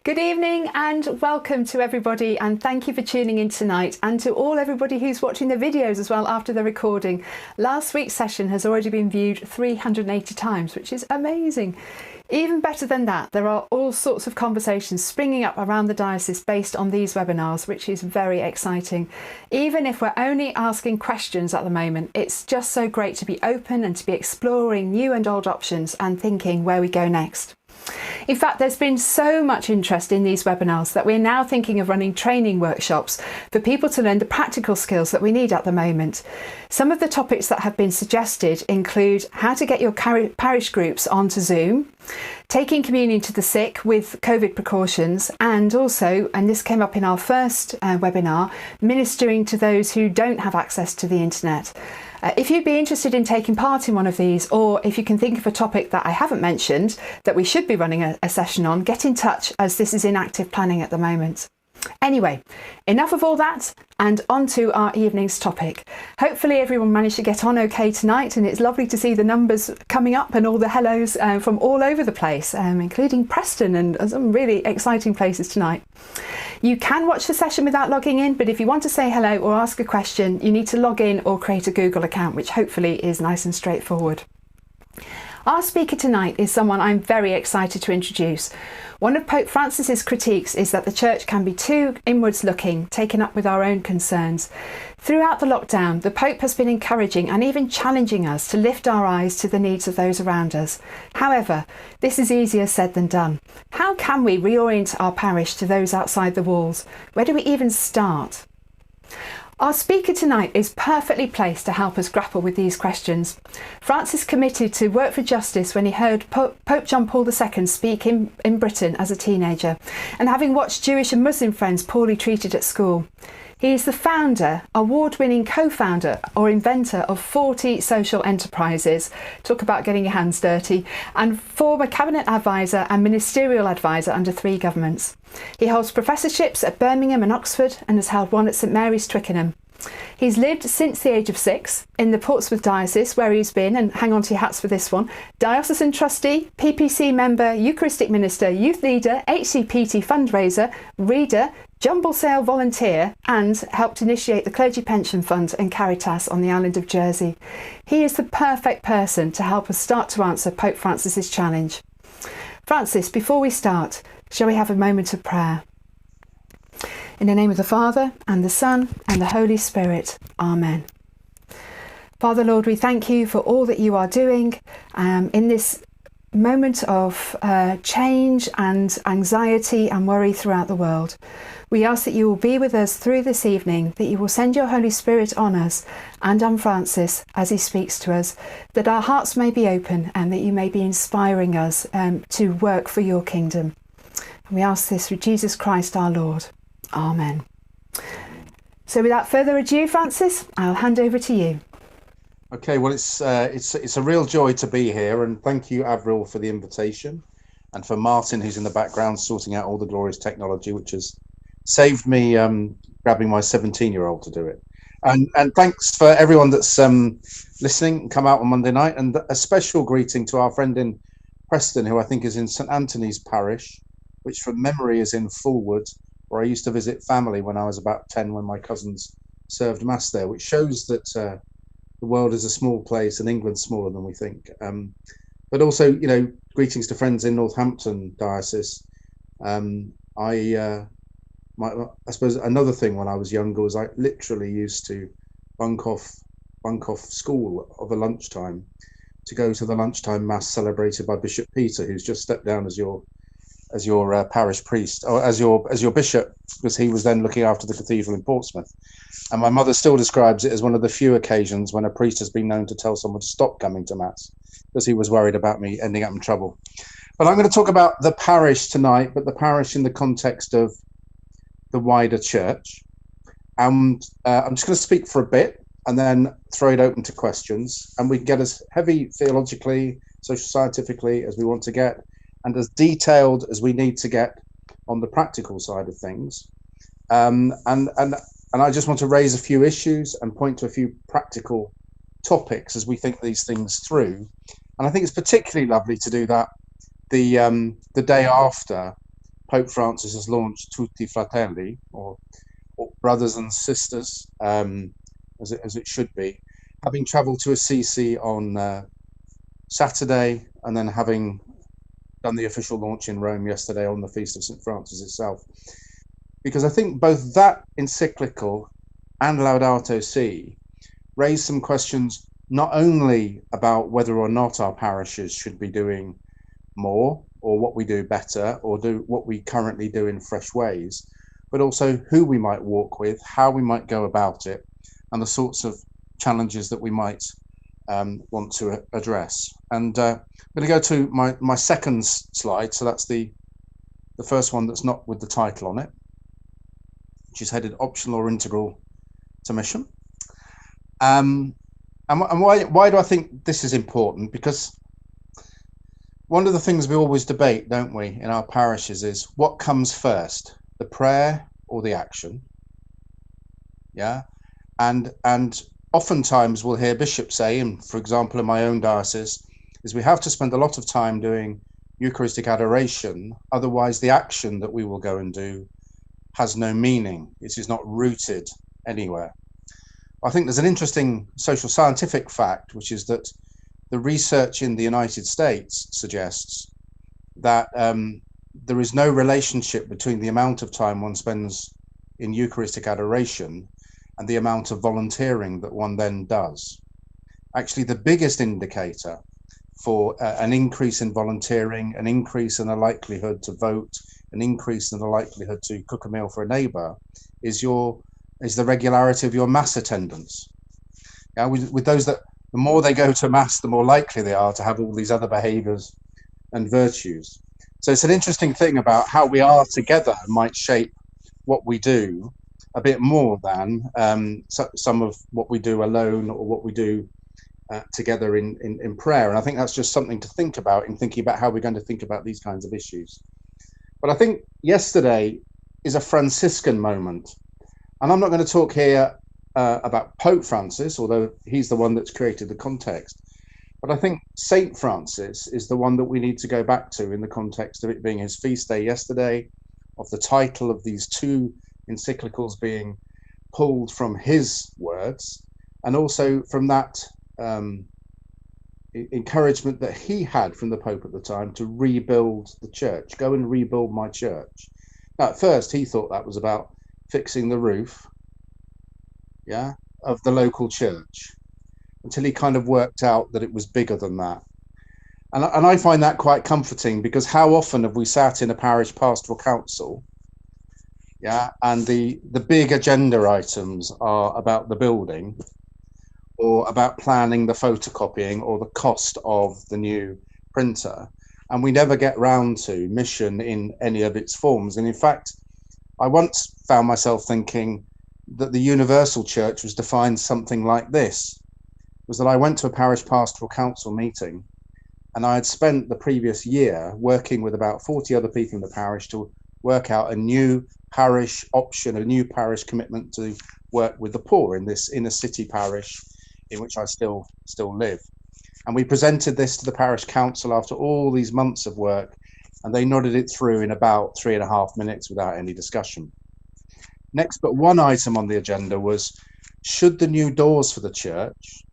Good evening and welcome to everybody, and thank you for tuning in tonight, and to everybody who's watching the videos as well after the recording. Last week's session has already been viewed 380 times, which is amazing. Even better than that, there are all sorts of conversations springing up around the diocese based on these webinars, which is very exciting. Even if we're only asking questions at the moment, it's just so great to be open and to be exploring new and old options and thinking where we go next. In fact, there's been so much interest in these webinars that we're now thinking of running training workshops for people to learn the practical skills that we need at the moment. Some of the topics that have been suggested include how to get your parish groups onto Zoom, taking communion to the sick with COVID precautions, and also, and this came up in our first webinar, ministering to those who don't have access to the internet. If you'd be interested in taking part in one of these, or if you can think of a topic that I haven't mentioned that we should be running a session on, get in touch, as this is in active planning at the moment. Anyway, enough of all that, and on to our evening's topic. Hopefully everyone managed to get on okay tonight, and it's lovely to see the numbers coming up and all the hellos from all over the place, including Preston and some really exciting places tonight. You can watch the session without logging in, but if you want to say hello or ask a question, you need to log in or create a Google account, which hopefully is nice and straightforward. Our speaker tonight is someone I'm very excited to introduce. One of Pope Francis's critiques is that the Church can be too inwards looking, taken up with our own concerns. Throughout the lockdown, the Pope has been encouraging and even challenging us to lift our eyes to the needs of those around us. However, this is easier said than done. How can we reorient our parish to those outside the walls? Where do we even start? Our speaker tonight is perfectly placed to help us grapple with these questions. Francis committed to work for justice when he heard Pope John Paul II speak in Britain as a teenager, and having watched Jewish and Muslim friends poorly treated at school. He is the founder, award-winning co-founder or inventor of 40 social enterprises, talk about getting your hands dirty, and former cabinet advisor and ministerial advisor under 3 governments. He holds professorships at Birmingham and Oxford and has held one at St Mary's, Twickenham. He's lived since the age of 6 in the Portsmouth Diocese, where he's been, and hang on to your hats for this one, diocesan trustee, PPC member, Eucharistic minister, youth leader, HCPT fundraiser, reader, jumble sale volunteer, and helped initiate the Clergy Pension Fund and Caritas on the island of Jersey. He is the perfect person to help us start to answer Pope Francis's challenge. Francis, before we start, shall we have a moment of prayer? In the name of the Father, and the Son, and the Holy Spirit. Amen. Father, Lord, we thank you for all that you are doing in this moment of change and anxiety and worry throughout the world. We ask that you will be with us through this evening, that you will send your Holy Spirit on us and on Francis as he speaks to us, that our hearts may be open and that you may be inspiring us to work for your kingdom. And we ask this through Jesus Christ our Lord. Amen. So without further ado, Francis, I'll hand over to you. Okay, well, it's a real joy to be here, and thank you, Avril, for the invitation, and for Martin, who's in the background sorting out all the glorious technology, which has saved me grabbing my 17-year-old to do it. And thanks for everyone that's listening and come out on Monday night, and a special greeting to our friend in Preston, who I think is in St Anthony's parish, which from memory is in Fulwood, where I used to visit family when I was about 10, when my cousins served mass there, which shows that the world is a small place and England's smaller than we think. But also, you know, greetings to friends in Northampton Diocese. I suppose another thing when I was younger was I literally used to bunk off school of a lunchtime to go to the lunchtime mass celebrated by Bishop Peter, who's just stepped down as your parish priest, or as your bishop, because he was then looking after the cathedral in Portsmouth. And my mother still describes it as one of the few occasions when a priest has been known to tell someone to stop coming to mass, because he was worried about me ending up in trouble. But I'm going to talk about the parish tonight, but the parish in the context of the wider church. And I'm just going to speak for a bit and then throw it open to questions, and we can get as heavy theologically, social scientifically as we want to get, and as detailed as we need to get on the practical side of things. And I just want to raise a few issues and point to a few practical topics as we think these things through. And I think it's particularly lovely to do that the day after Pope Francis has launched Tutti Fratelli, or brothers and sisters, as it should be. Having travelled to Assisi on Saturday, and then having done the official launch in Rome yesterday on the Feast of St. Francis itself. Because I think both that encyclical and Laudato Si raise some questions not only about whether or not our parishes should be doing more, or what we do better, or do what we currently do in fresh ways, but also who we might walk with, how we might go about it, and the sorts of challenges that we might want to address. And I'm going to go to my second slide. So that's the first one that's not with the title on it, which is headed Optional or Integral to Mission. And why do I think this is important? Because one of the things we always debate, don't we, in our parishes is what comes first, the prayer or the action? Yeah. And oftentimes we'll hear bishops say, and for example, in my own diocese, is we have to spend a lot of time doing Eucharistic adoration. Otherwise, the action that we will go and do has no meaning. It is not rooted anywhere. I think there's an interesting social scientific fact, which is that the research in the United States suggests that there is no relationship between the amount of time one spends in Eucharistic adoration and the amount of volunteering that one then does. Actually, the biggest indicator for an increase in volunteering, an increase in the likelihood to vote, an increase in the likelihood to cook a meal for a neighbour is the regularity of your mass attendance. Yeah, with those that the more they go to mass, the more likely they are to have all these other behaviours and virtues. So it's an interesting thing about how we are together might shape what we do a bit more than some of what we do alone or what we do together in prayer. And I think that's just something to think about in thinking about how we're going to think about these kinds of issues. But I think yesterday is a Franciscan moment. And I'm not going to talk here about Pope Francis, although he's the one that's created the context. But I think Saint Francis is the one that we need to go back to in the context of it being his feast day yesterday, of the title of these two encyclicals being pulled from his words, and also from that encouragement that he had from the Pope at the time to rebuild the church, go and rebuild my church. Now, at first, he thought that was about fixing the roof, of the local church, until he kind of worked out that it was bigger than that. And I find that quite comforting, because how often have we sat in a parish pastoral council, and the big agenda items are about the building, or about planning the photocopying, or the cost of the new printer, and we never get round to mission in any of its forms. And in fact, I once found myself thinking that the universal church was defined something like this, was that I went to a parish pastoral council meeting, and I had spent the previous year working with about 40 other people in the parish to work out a new parish option, a new parish commitment to work with the poor in this inner city parish in which I still live. And we presented this to the parish council after all these months of work, and they nodded it through in about 3.5 minutes without any discussion. Next but one item on the agenda was, should the new doors for the church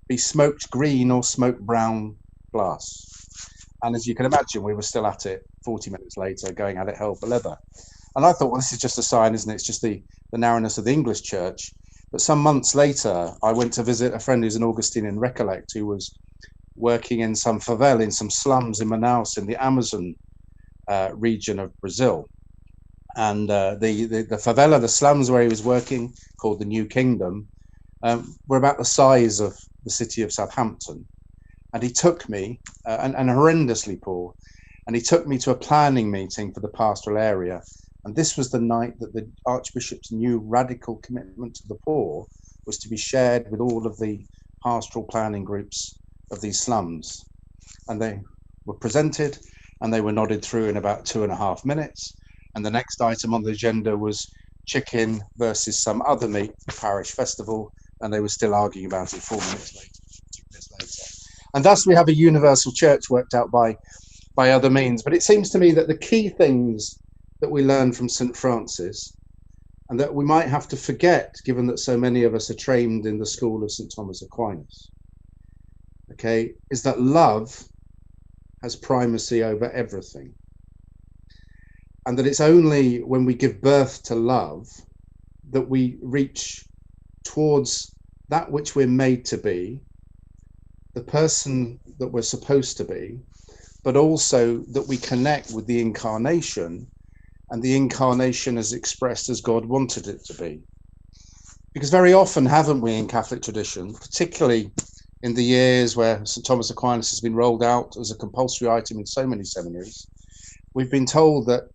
be smoked green or smoked brown glass? And as you can imagine, we were still at it 40 minutes later, going at it hell for leather. And I thought, well, this is just a sign, isn't it? It's just the narrowness of the English church. But some months later, I went to visit a friend who's an Augustinian recollect, who was working in some favela, in some slums in Manaus, in the Amazon region of Brazil. And the favela, the slums where he was working, called the New Kingdom, were about the size of the city of Southampton. And he took me, and horrendously poor, and he took me to a planning meeting for the pastoral area. And this was the night that the Archbishop's new radical commitment to the poor was to be shared with all of the pastoral planning groups of these slums. And they were presented, and they were nodded through in about 2.5 minutes. And the next item on the agenda was chicken versus some other meat, the parish festival, and they were still arguing about it 4 minutes later. And thus we have a universal church worked out by other means. But it seems to me that the key things that we learn from St. Francis, and that we might have to forget, given that so many of us are trained in the school of St. Thomas Aquinas, okay, is that love has primacy over everything. And that it's only when we give birth to love that we reach towards that which we're made to be, the person that we're supposed to be, but also that we connect with the incarnation, and the incarnation is expressed as God wanted it to be. Because very often, haven't we, in Catholic tradition, particularly in the years where St. Thomas Aquinas has been rolled out as a compulsory item in so many seminaries, we've been told that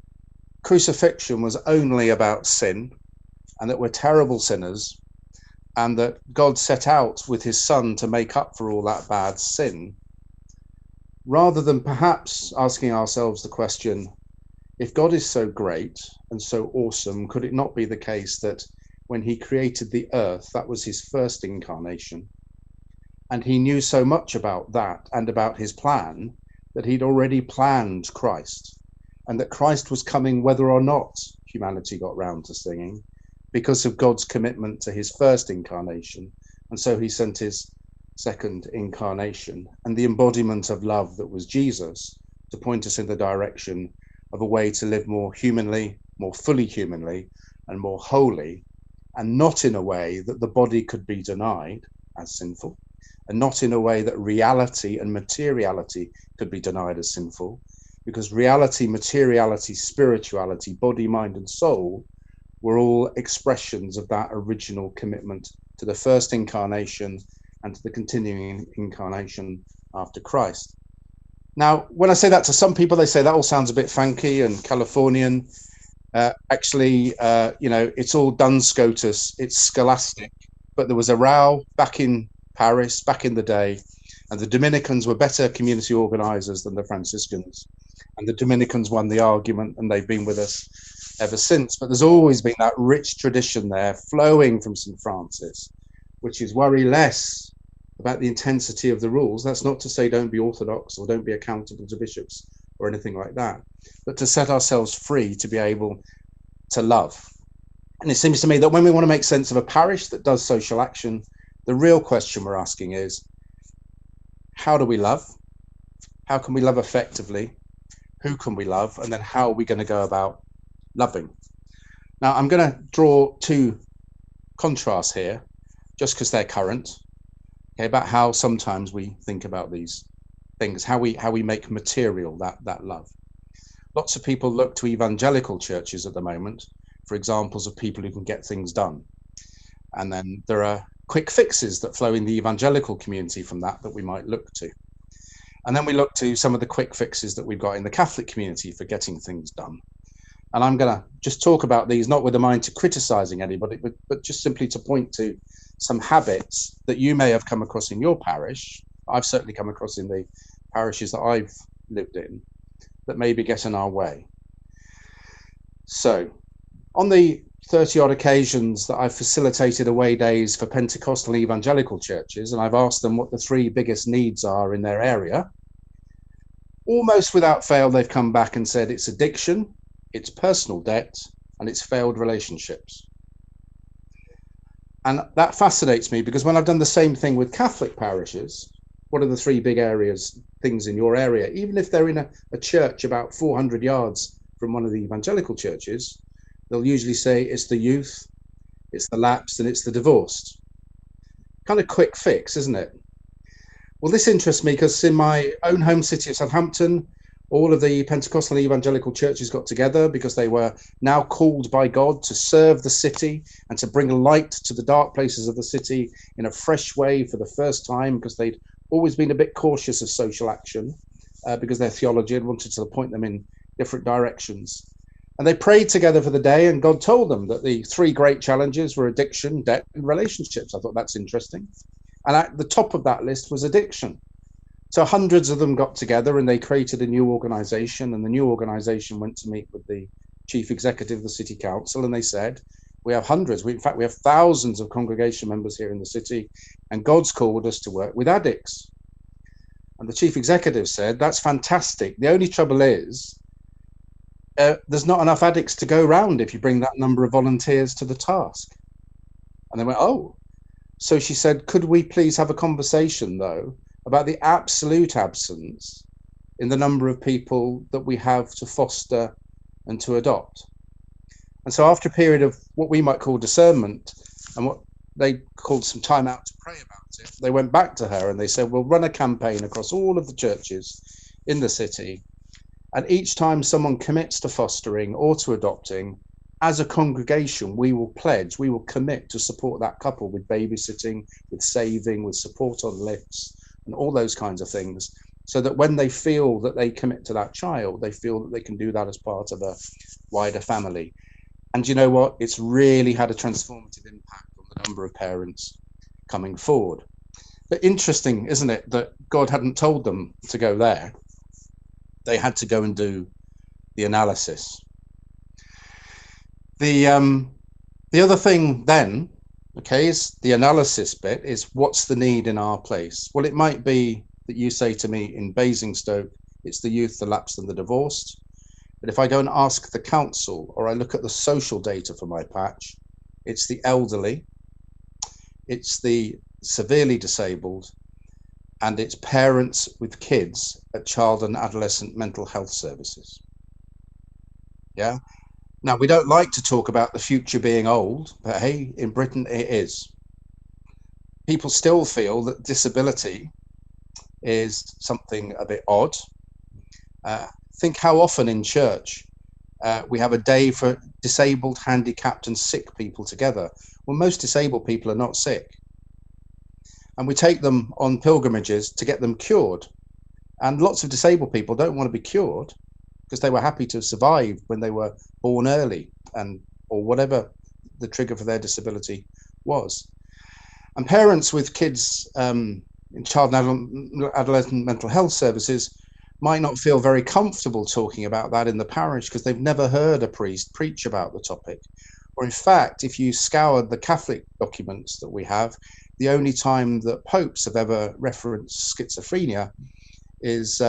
crucifixion was only about sin, and that we're terrible sinners, and that God set out with his son to make up for all that bad sin, rather than perhaps asking ourselves the question, if God is so great and so awesome, could it not be the case that when he created the earth, that was his first incarnation, and he knew so much about that and about his plan that he'd already planned Christ, and that Christ was coming whether or not humanity got round to singing, because of God's commitment to his first incarnation. And so he sent his second incarnation and the embodiment of love that was Jesus to point us in the direction of a way to live more humanly, more fully humanly, and more holy, and not in a way that the body could be denied as sinful, and not in a way that reality and materiality could be denied as sinful, because reality, materiality, spirituality, body, mind, and soul were all expressions of that original commitment to the first incarnation and to the continuing incarnation after Christ. Now, when I say that to some people, they say that all sounds a bit funky and Californian. Actually, it's all Duns Scotus, it's scholastic. But there was a row back in Paris, back in the day, and the Dominicans were better community organisers than the Franciscans. And the Dominicans won the argument, and they've been with us ever since. But there's always been that rich tradition there flowing from St. Francis, which is worry less about the intensity of the rules. That's not to say don't be orthodox or don't be accountable to bishops or anything like that, but to set ourselves free to be able to love. And it seems to me that when we want to make sense of a parish that does social action, the real question we're asking is, how do we love? How can we love effectively? Who can we love? And then how are we going to go about loving? Now, I'm going to draw two contrasts here, just because they're current, okay, about how sometimes we think about these things, how we make material that love. Lots of people look to evangelical churches at the moment for examples of people who can get things done. And then there are quick fixes that flow in the evangelical community from that we might look to. And then we look to some of the quick fixes that we've got in the Catholic community for getting things done. And I'm going to just talk about these, not with a mind to criticizing anybody, but just simply to point to some habits that you may have come across in your parish. I've certainly come across in the parishes that I've lived in that maybe get in our way. So on the 30 odd occasions that I've facilitated away days for Pentecostal evangelical churches, and I've asked them what the three biggest needs are in their area, almost without fail, they've come back and said it's addiction, it's personal debt, and it's failed relationships. And that fascinates me, because when I've done the same thing with Catholic parishes, what are the three big things in your area? Even if they're in a church about 400 yards from one of the evangelical churches, they'll usually say it's the youth, it's the lapsed, and it's the divorced. Kind of quick fix, isn't it? Well, this interests me because in my own home city of Southampton, all of the Pentecostal evangelical churches got together because they were now called by God to serve the city and to bring light to the dark places of the city in a fresh way for the first time, because they'd always been a bit cautious of social action because their theology had wanted to point them in different directions. And they prayed together for the day, and God told them that the three great challenges were addiction, debt, and relationships. I thought that's interesting. And at the top of that list was addiction. So hundreds of them got together and they created a new organization, and the new organization went to meet with the chief executive of the city council, and they said, we have hundreds, in fact, we have thousands of congregation members here in the city, and God's called us to work with addicts. And the chief executive said, that's fantastic. The only trouble is, there's not enough addicts to go round if you bring that number of volunteers to the task. And they went, oh. So she said, could we please have a conversation, though, about the absolute absence in the number of people that we have to foster and to adopt? And so after a period of what we might call discernment and what they called some time out to pray about it, they went back to her and they said, we'll run a campaign across all of the churches in the city. And each time someone commits to fostering or to adopting, as a congregation, we will pledge, we will commit to support that couple with babysitting, with saving, with support on lifts, and all those kinds of things, so that when they feel that they commit to that child, they feel that they can do that as part of a wider family. And you know what? It's really had a transformative impact on the number of parents coming forward. But interesting, isn't it, that God hadn't told them to go there. They had to go and do the analysis. The other thing then, okay, is the analysis bit is what's the need in our place? Well, it might be that you say to me in Basingstoke, it's the youth, the lapsed and the divorced. But if I go and ask the council or I look at the social data for my patch, it's the elderly, it's the severely disabled, and it's parents with kids at child and adolescent mental health services. Yeah. Now, we don't like to talk about the future being old, but hey, in Britain it is. People still feel that disability is something a bit odd. Think how often in church we have a day for disabled, handicapped and sick people together. Well, most disabled people are not sick. And we take them on pilgrimages to get them cured. And lots of disabled people don't want to be cured because they were happy to survive when they were born early or whatever the trigger for their disability was. And parents with kids in child and adolescent mental health services might not feel very comfortable talking about that in the parish because they've never heard a priest preach about the topic. Or in fact, if you scoured the Catholic documents that we have, the only time that popes have ever referenced schizophrenia is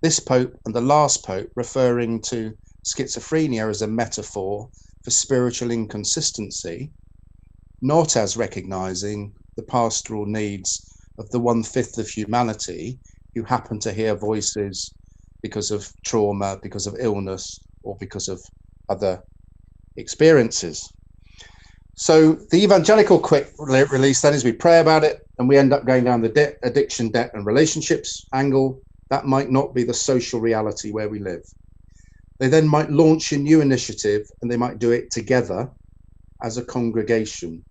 this pope and the last pope referring to schizophrenia as a metaphor for spiritual inconsistency, not as recognizing the pastoral needs of the 1/5 of humanity who happen to hear voices because of trauma, because of illness, or because of other experiences. So the evangelical quick release then is we pray about it and we end up going down the addiction, debt and relationships angle. That might not be the social reality where we live. They then might launch a new initiative and they might do it together as a congregation.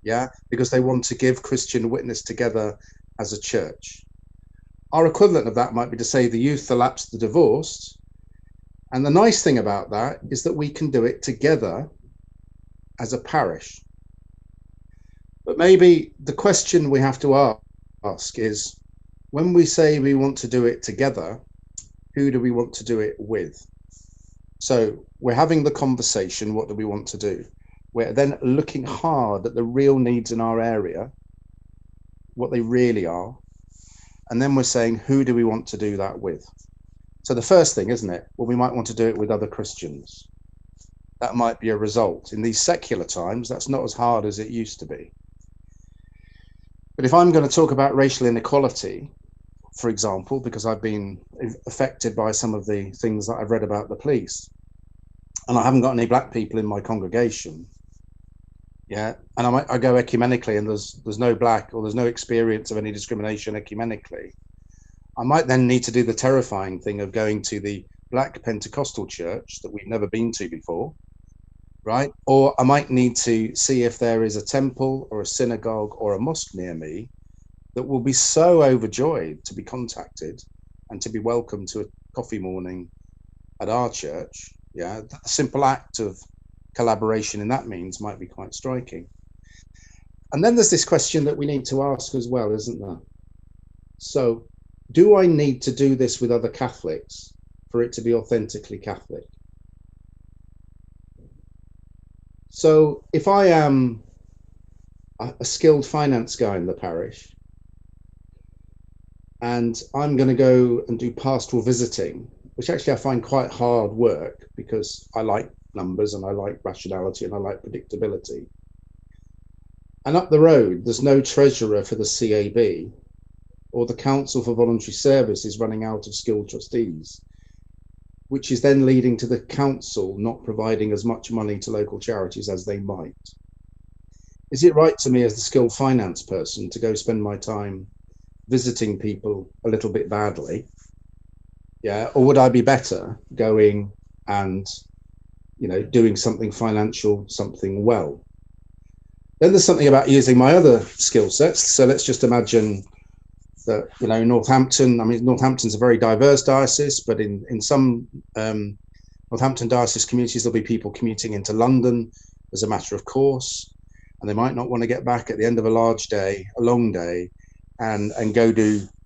Yeah, because they want to give Christian witness together as a church. Our equivalent of that might be to say the youth, the lapsed, the divorced. And the nice thing about that is that we can do it together as a parish. But maybe the question we have to ask is, when we say we want to do it together, who do we want to do it with? So we're having the conversation, what do we want to do? We're then looking hard at the real needs in our area, what they really are. And then we're saying, who do we want to do that with? So the first thing, isn't it? Well, we might want to do it with other Christians. That might be a result. In these secular times, that's not as hard as it used to be. But if I'm going to talk about racial inequality, for example, because I've been affected by some of the things that I've read about the police, and I haven't got any black people in my congregation, yeah, and I go ecumenically and there's no black or there's no experience of any discrimination ecumenically, I might then need to do the terrifying thing of going to the black Pentecostal church that we've never been to before, right? Or I might need to see if there is a temple or a synagogue or a mosque near me that will be so overjoyed to be contacted and to be welcomed to a coffee morning at our church. Yeah, the simple act of collaboration in that means might be quite striking. And then there's this question that we need to ask as well, isn't there? So, do I need to do this with other Catholics for it to be authentically Catholic? So, if I am a skilled finance guy in the parish, and I'm going to go and do pastoral visiting which actually I find quite hard work because I like numbers and I like rationality and I like predictability. And up the road, there's no treasurer for the CAB, or the Council for Voluntary Service is running out of skilled trustees, which is then leading to the council not providing as much money to local charities as they might. Is it right to me as the skilled finance person to go spend my time visiting people a little bit badly? Yeah. Or would I be better going and, doing something financial, something well? Then there's something about using my other skill sets. So let's just imagine that, Northampton, I mean, Northampton's a very diverse diocese, but in some Northampton diocese communities, there'll be people commuting into London as a matter of course, and they might not want to get back at the end of a long day, and go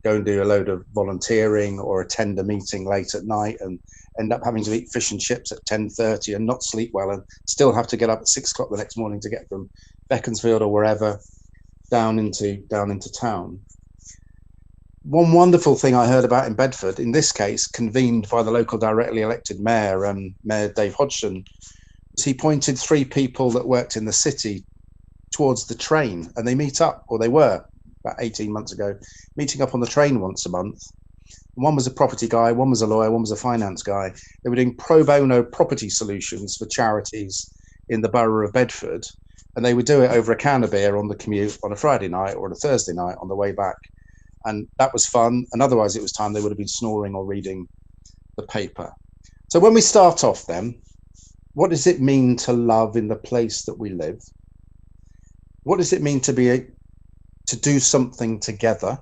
and do a load of volunteering or attend a meeting late at night and end up having to eat fish and chips at 10:30 and not sleep well and still have to get up at 6 o'clock the next morning to get from Beaconsfield or wherever down into town. One wonderful thing I heard about in Bedford, in this case convened by the local directly elected mayor, Mayor Dave Hodgson, was he pointed 3 people that worked in the city towards the train, and they meet up, or they were about 18 months ago, meeting up on the train once a month. One was a property guy, one was a lawyer, one was a finance guy. They were doing pro bono property solutions for charities in the borough of Bedford, and they would do it over a can of beer on the commute on a Friday night or on a Thursday night on the way back. And that was fun. And otherwise it was time they would have been snoring or reading the paper. So when we start off then, what does it mean to love in the place that we live? What does it mean to do something together?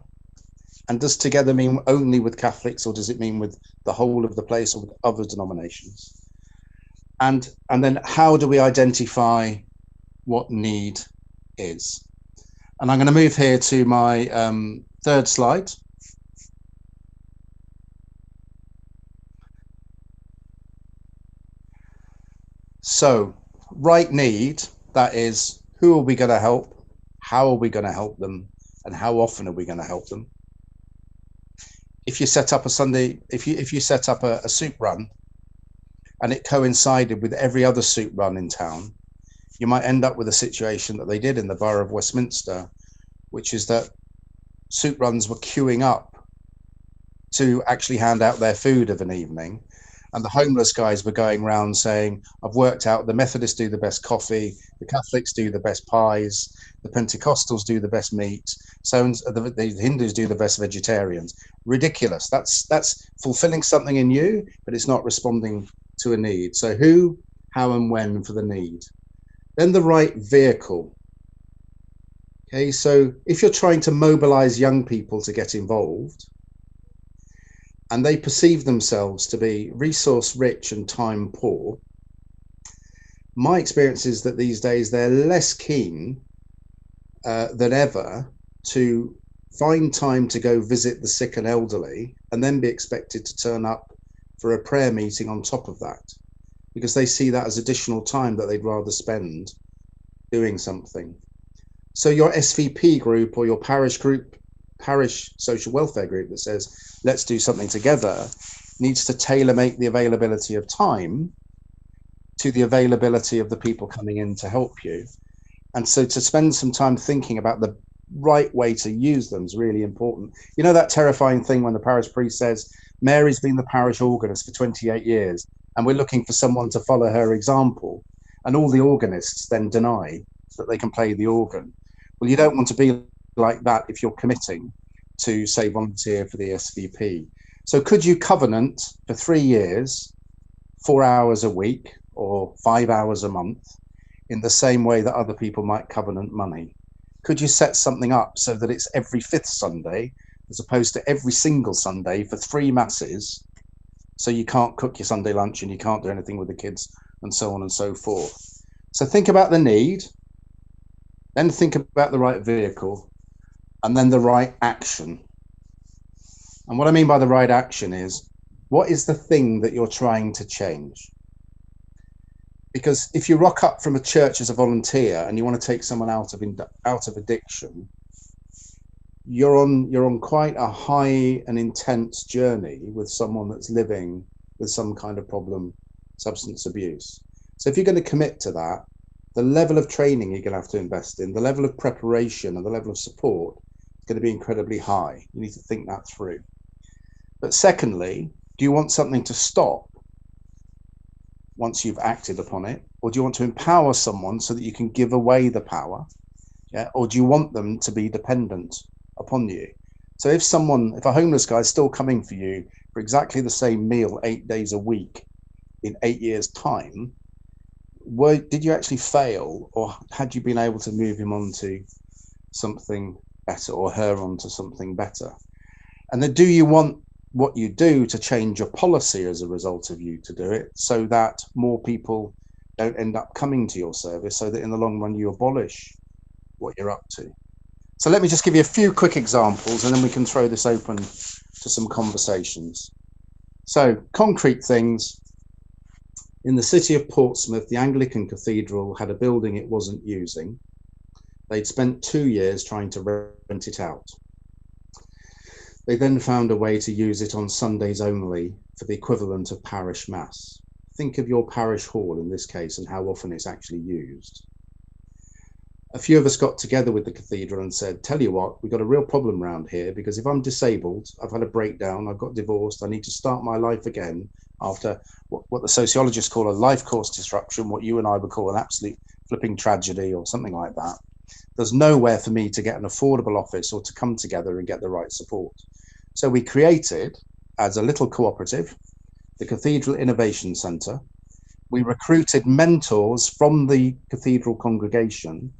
And does together mean only with Catholics, or does it mean with the whole of the place or with other denominations? And then how do we identify what need is? And I'm going to move here to my third slide. So, right need, that is, who are we going to help? How are we going to help them? And how often are we going to help them? If you set up a soup run and it coincided with every other soup run in town, you might end up with a situation that they did in the borough of Westminster, which is that soup runs were queuing up to actually hand out their food of an evening. And the homeless guys were going around saying, I've worked out the Methodists do the best coffee, the Catholics do the best pies, the Pentecostals do the best meat, so the Hindus do the best vegetarians. Ridiculous. That's fulfilling something in you, but it's not responding to a need. So who, how and when for the need. Then the right vehicle. Okay, so if you're trying to mobilize young people to get involved, and they perceive themselves to be resource rich and time poor, my experience is that these days they're less keen than ever to find time to go visit the sick and elderly and then be expected to turn up for a prayer meeting on top of that, because they see that as additional time that they'd rather spend doing something. So your SVP group or your parish social welfare group that says, let's do something together, needs to tailor make the availability of time to the availability of the people coming in to help you. And so to spend some time thinking about the right way to use them is really important. You know that terrifying thing when the parish priest says, Mary's been the parish organist for 28 years and we're looking for someone to follow her example, and all the organists then deny that they can play the organ. Well, you don't want to be like that if you're committing to, say, volunteer for the SVP. So could you covenant for 3 years, 4 hours a week or 5 hours a month, in the same way that other people might covenant money? Could you set something up so that it's every 5th Sunday as opposed to every single Sunday for 3 masses, so you can't cook your Sunday lunch and you can't do anything with the kids and so on and so forth? So think about the need, then think about the right vehicle, and then the right action. And what I mean by the right action is, what is the thing that you're trying to change? Because if you rock up from a church as a volunteer and you want to take someone out of addiction, you're on quite a high and intense journey with someone that's living with some kind of problem, substance abuse. So if you're going to commit to that, the level of training you're going to have to invest in, the level of preparation and the level of support is going to be incredibly high. You need to think that through. But secondly, do you want something to stop once you've acted upon it? Or do you want to empower someone so that you can give away the power? Yeah? Or do you want them to be dependent upon you? So if a homeless guy is still coming for you for exactly the same meal 8 days a week in 8 years' time, did you actually fail, or had you been able to move him on to something better, or her onto something better? And then do you want what you do to change your policy as a result of you to do it, so that more people don't end up coming to your service, so that in the long run you abolish what you're up to? So let me just give you a few quick examples, and then we can throw this open to some conversations. So concrete things. In the city of Portsmouth, the Anglican Cathedral had a building it wasn't using. They'd spent 2 years trying to rent it out. They then found a way to use it on Sundays only for the equivalent of parish mass. Think of your parish hall in this case and how often it's actually used. A few of us got together with the cathedral and said, tell you what, we've got a real problem around here, because if I'm disabled, I've had a breakdown, I've got divorced, I need to start my life again after what the sociologists call a life course disruption, what you and I would call an absolute flipping tragedy or something like that. There's nowhere for me to get an affordable office or to come together and get the right support. So we created, as a little cooperative, the Cathedral Innovation Centre. We recruited mentors from the cathedral congregation,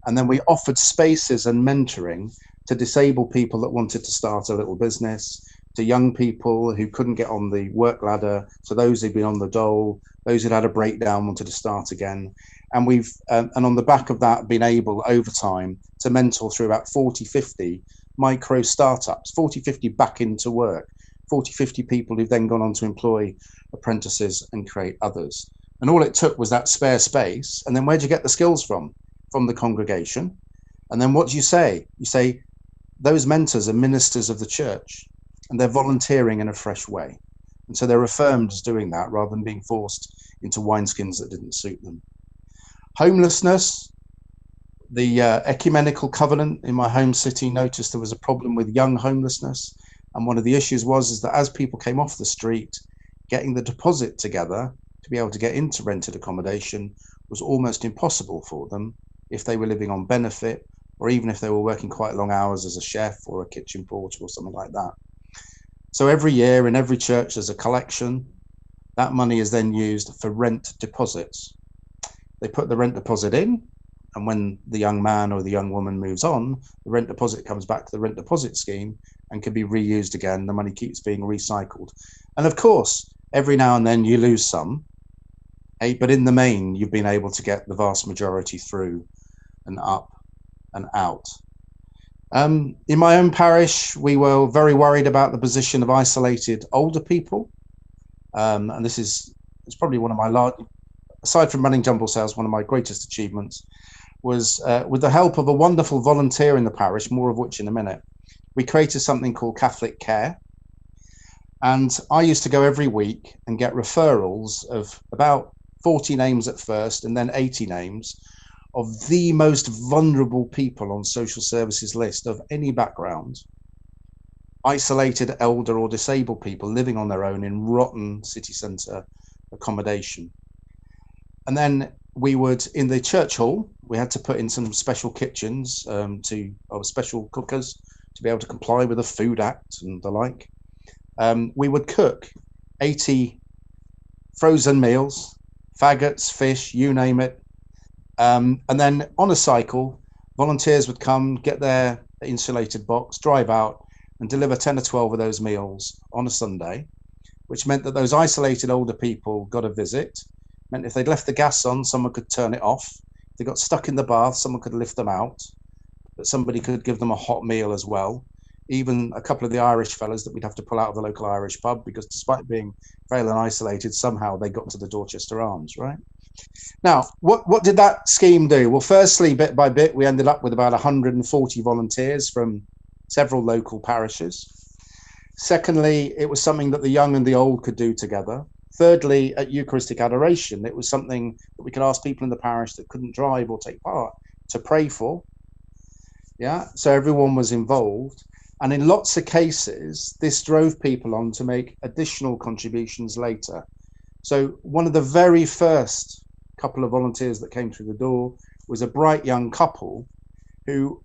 and then we offered spaces and mentoring to disabled people that wanted to start a little business, to young people who couldn't get on the work ladder, to those who'd been on the dole, those who'd had a breakdown, wanted to start again. And we've, and on the back of that, been able over time to mentor through about 40, 50 micro startups, 40, 50 back into work, 40, 50 people who've then gone on to employ apprentices and create others. And all it took was that spare space. And then where'd you get the skills from? From the congregation. And then what do you say? You say, those mentors are ministers of the church, and they're volunteering in a fresh way. And so they're affirmed as doing that rather than being forced into wineskins that didn't suit them. Homelessness, the ecumenical covenant in my home city noticed there was a problem with young homelessness. And one of the issues is that as people came off the street, getting the deposit together to be able to get into rented accommodation was almost impossible for them if they were living on benefit, or even if they were working quite long hours as a chef or a kitchen porter or something like that. So every year in every church there's a collection. That money is then used for rent deposits. They put the rent deposit in, and when the young man or the young woman moves on, the rent deposit comes back to the rent deposit scheme and can be reused again. The money keeps being recycled. And of course, every now and then you lose some, but in the main, you've been able to get the vast majority through and up and out. In my own parish, we were very worried about the position of isolated older people. And it's probably one of my aside from running jumble sales, one of my greatest achievements was with the help of a wonderful volunteer in the parish, more of which in a minute, we created something called Catholic Care. And I used to go every week and get referrals of about 40 names at first and then 80 names of the most vulnerable people on social services list of any background, isolated elder or disabled people living on their own in rotten city centre accommodation. And then we would, in the church hall, we had to put in some special kitchens special cookers to be able to comply with the Food Act and the like. We would cook 80 frozen meals, faggots, fish, you name it. And then on a cycle, volunteers would come, get their insulated box, drive out and deliver 10 or 12 of those meals on a Sunday, which meant that those isolated older people got a visit. Meant if they'd left the gas on, someone could turn it off. If they got stuck in the bath, someone could lift them out, but somebody could give them a hot meal as well. Even a couple of the Irish fellas that we'd have to pull out of the local Irish pub, because despite being frail and isolated, somehow they got to the Dorchester Arms, right? Now, what did that scheme do? Well, firstly, bit by bit, we ended up with about 140 volunteers from several local parishes. Secondly, it was something that the young and the old could do together. Thirdly, at Eucharistic adoration, it was something that we could ask people in the parish that couldn't drive or take part to pray for. Yeah, so everyone was involved. And in lots of cases, this drove people on to make additional contributions later. So one of the very first couple of volunteers that came through the door was a bright young couple who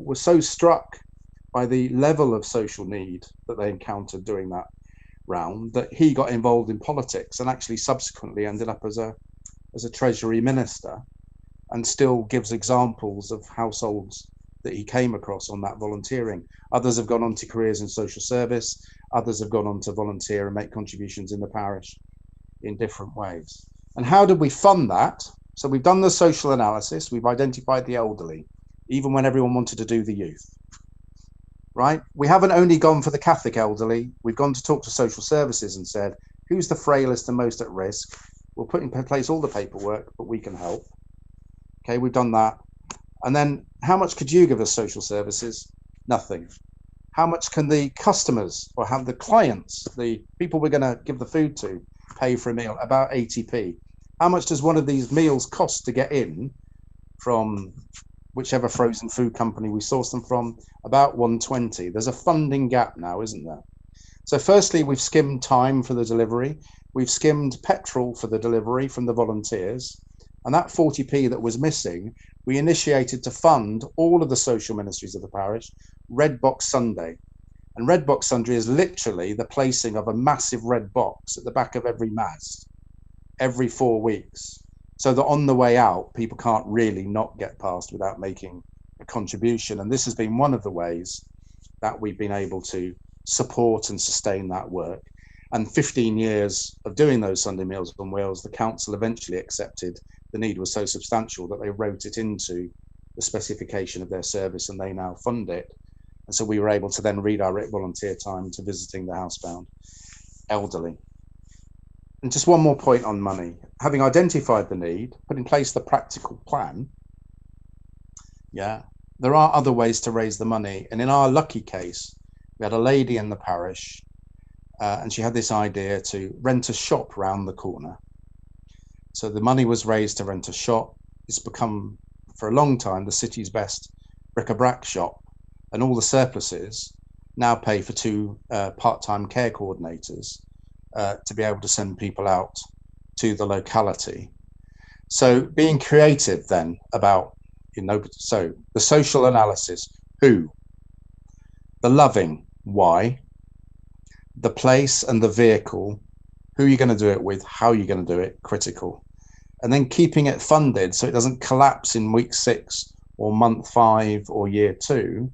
were so struck by the level of social need that they encountered during that round that he got involved in politics and actually subsequently ended up as a treasury minister, and still gives examples of households that he came across on that volunteering. Others have gone on to careers in social service. Others have gone on to volunteer and make contributions in the parish in different ways. And how did we fund that? So we've done the social analysis. We've identified the elderly, even when everyone wanted to do the youth, right? We haven't only gone for the Catholic elderly. We've gone to talk to social services and said, who's the frailest and most at risk? We'll put in place all the paperwork, but we can help. Okay, we've done that. And then how much could you give us, social services? Nothing. How much can the customers or have the clients, the people we're going to give the food to, pay for a meal? About 80p. How much does one of these meals cost to get in from whichever frozen food company we source them from? About 120. There's a funding gap now, isn't there? So firstly, we've skimmed time for the delivery. We've skimmed petrol for the delivery from the volunteers. And that 40p that was missing, we initiated to fund all of the social ministries of the parish, Red Box Sunday. And Red Box Sunday is literally the placing of a massive red box at the back of every mass every 4 weeks, so that on the way out, people can't really not get past without making a contribution. And this has been one of the ways that we've been able to support and sustain that work. And 15 years of doing those Sunday Meals on Wheels, the council eventually accepted the need was so substantial that they wrote it into the specification of their service, and they now fund it. And so we were able to then redirect volunteer time to visiting the housebound elderly. And just one more point on money. Having identified the need, put in place the practical plan, there are other ways to raise the money. And in our lucky case, we had a lady in the parish, and she had this idea to rent a shop round the corner. So the money was raised to rent a shop. It's become, for a long time, the city's best bric-a-brac shop, and all the surpluses now pay for 2 part-time care coordinators to be able to send people out to the locality. So being creative then about, so the social analysis, who, the loving, why, the place and the vehicle, who you're going to do it with, how you're going to do it, critical. And then keeping it funded so it doesn't collapse in week 6 or month 5 or year 2.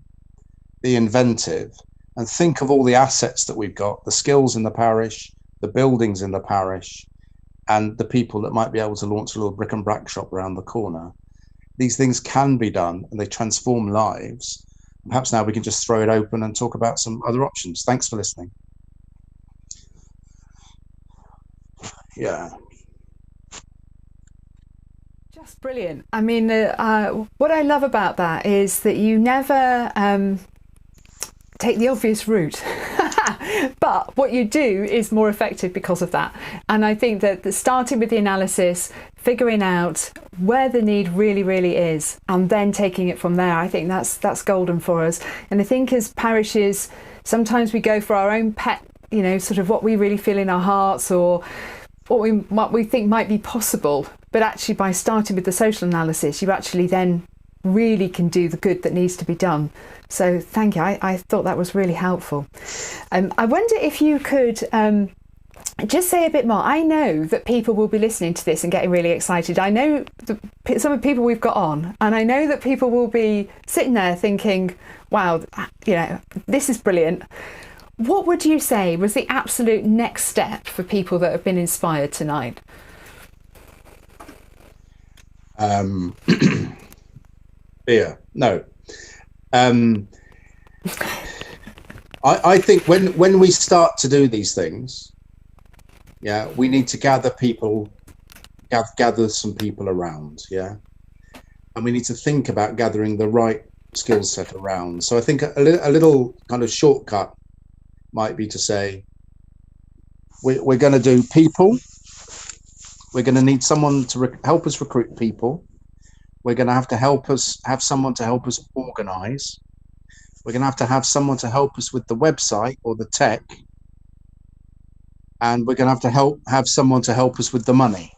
Be inventive and think of all the assets that we've got, the skills in the parish, the buildings in the parish, and the people that might be able to launch a little brick and brack shop around the corner. These things can be done and they transform lives. Perhaps now we can just throw it open and talk about some other options. Thanks for listening. Yeah. Just brilliant. I mean, what I love about that is that you never take the obvious route, but what you do is more effective because of that. And I think that starting with the analysis, figuring out where the need really, really is, and then taking it from there, I think that's golden for us. And I think as parishes, sometimes we go for our own pet, sort of what we really feel in our hearts, or what we think might be possible. But actually, by starting with the social analysis, you actually then really can do the good that needs to be done. So thank you. I thought that was really helpful. I wonder if you could just say a bit more. I know that people will be listening to this and getting really excited. I know some of the people we've got on, and I know that people will be sitting there thinking, wow, this is brilliant. What would you say was the absolute next step for people that have been inspired tonight? Beer. No. I think when we start to do these things, we need to gather some people around, and we need to think about gathering the right skill set around. So I think a little kind of shortcut might be to say, we're going to do people. We're going to need someone to help us recruit people. We're going to have someone to help us organize. We're going to have someone to help us with the website or the tech. And we're going to have someone to help us with the money.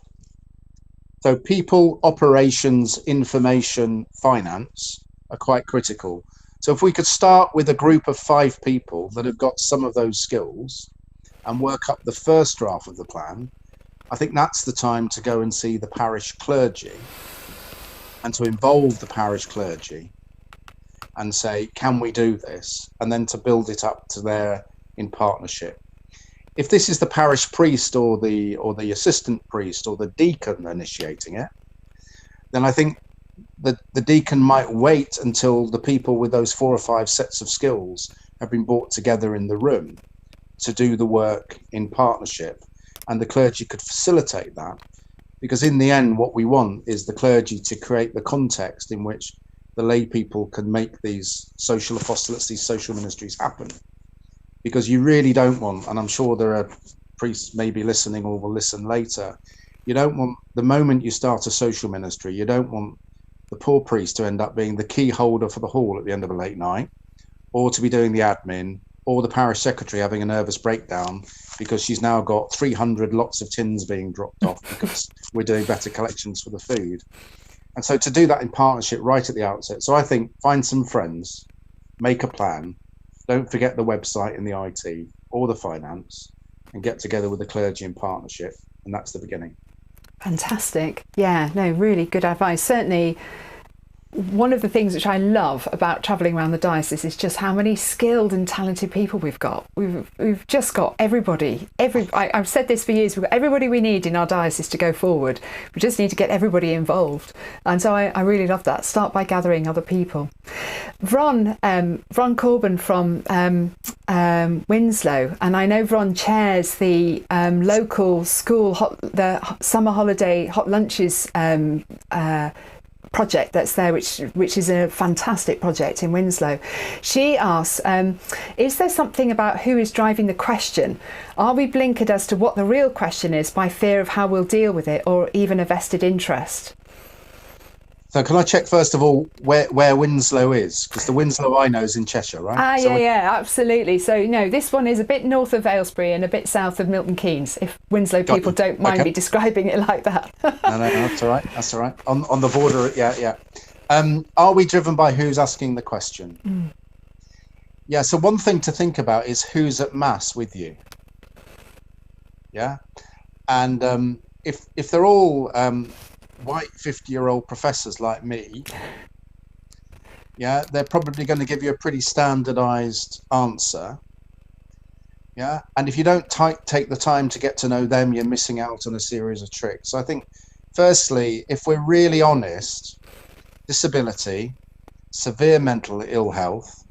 So people, operations, information, finance are quite critical. So if we could start with a group of 5 people that have got some of those skills and work up the first draft of the plan, I think that's the time to go and see the parish clergy and to involve the parish clergy and say, can we do this? And then to build it up to there in partnership. If this is the parish priest or the assistant priest or the deacon initiating it, then I think that the deacon might wait until the people with those 4 or 5 sets of skills have been brought together in the room to do the work in partnership, and the clergy could facilitate that. Because in the end, what we want is the clergy to create the context in which the lay people can make these social apostolates, these social ministries happen. Because you really don't want, and I'm sure there are priests maybe listening or will listen later, you don't want, the moment you start a social ministry, you don't want the poor priest to end up being the key holder for the hall at the end of a late night, or to be doing the admin, or the parish secretary having a nervous breakdown because she's now got 300 lots of tins being dropped off because we're doing better collections for the food. And so to do that in partnership right at the outset. So I think find some friends, make a plan, don't forget the website and the IT or the finance, and get together with the clergy in partnership. And that's the beginning. Fantastic. Yeah, no, really good advice. Certainly, one of the things which I love about travelling around the diocese is just how many skilled and talented people we've got. We've just got everybody. I've said this for years. We've got everybody we need in our diocese to go forward. We just need to get everybody involved. And so I really love that. Start by gathering other people. Ron Corbin from Winslow, and I know Ron chairs the local school the summer holiday hot lunches project that's there, which is a fantastic project in Winslow. She asks, is there something about who is driving the question? Are we blinkered as to what the real question is by fear of how we'll deal with it, or even a vested interest? So can I check first of all where Winslow is? Because the Winslow I know is in Cheshire, right? Yeah, absolutely. So no, this one is a bit north of Aylesbury and a bit south of Milton Keynes, if Winslow people don't mind me describing it like that. No, that's all right. That's all right. On the border, yeah. Are we driven by who's asking the question? Yeah, so one thing to think about is who's at Mass with you. Yeah? And if they're all white 50-year-old professors like me, yeah, they're probably going to give you a pretty standardized answer. Yeah, and if you don't take the time to get to know them, you're missing out on a series of tricks. So I think, firstly, if we're really honest, disability, severe mental ill health,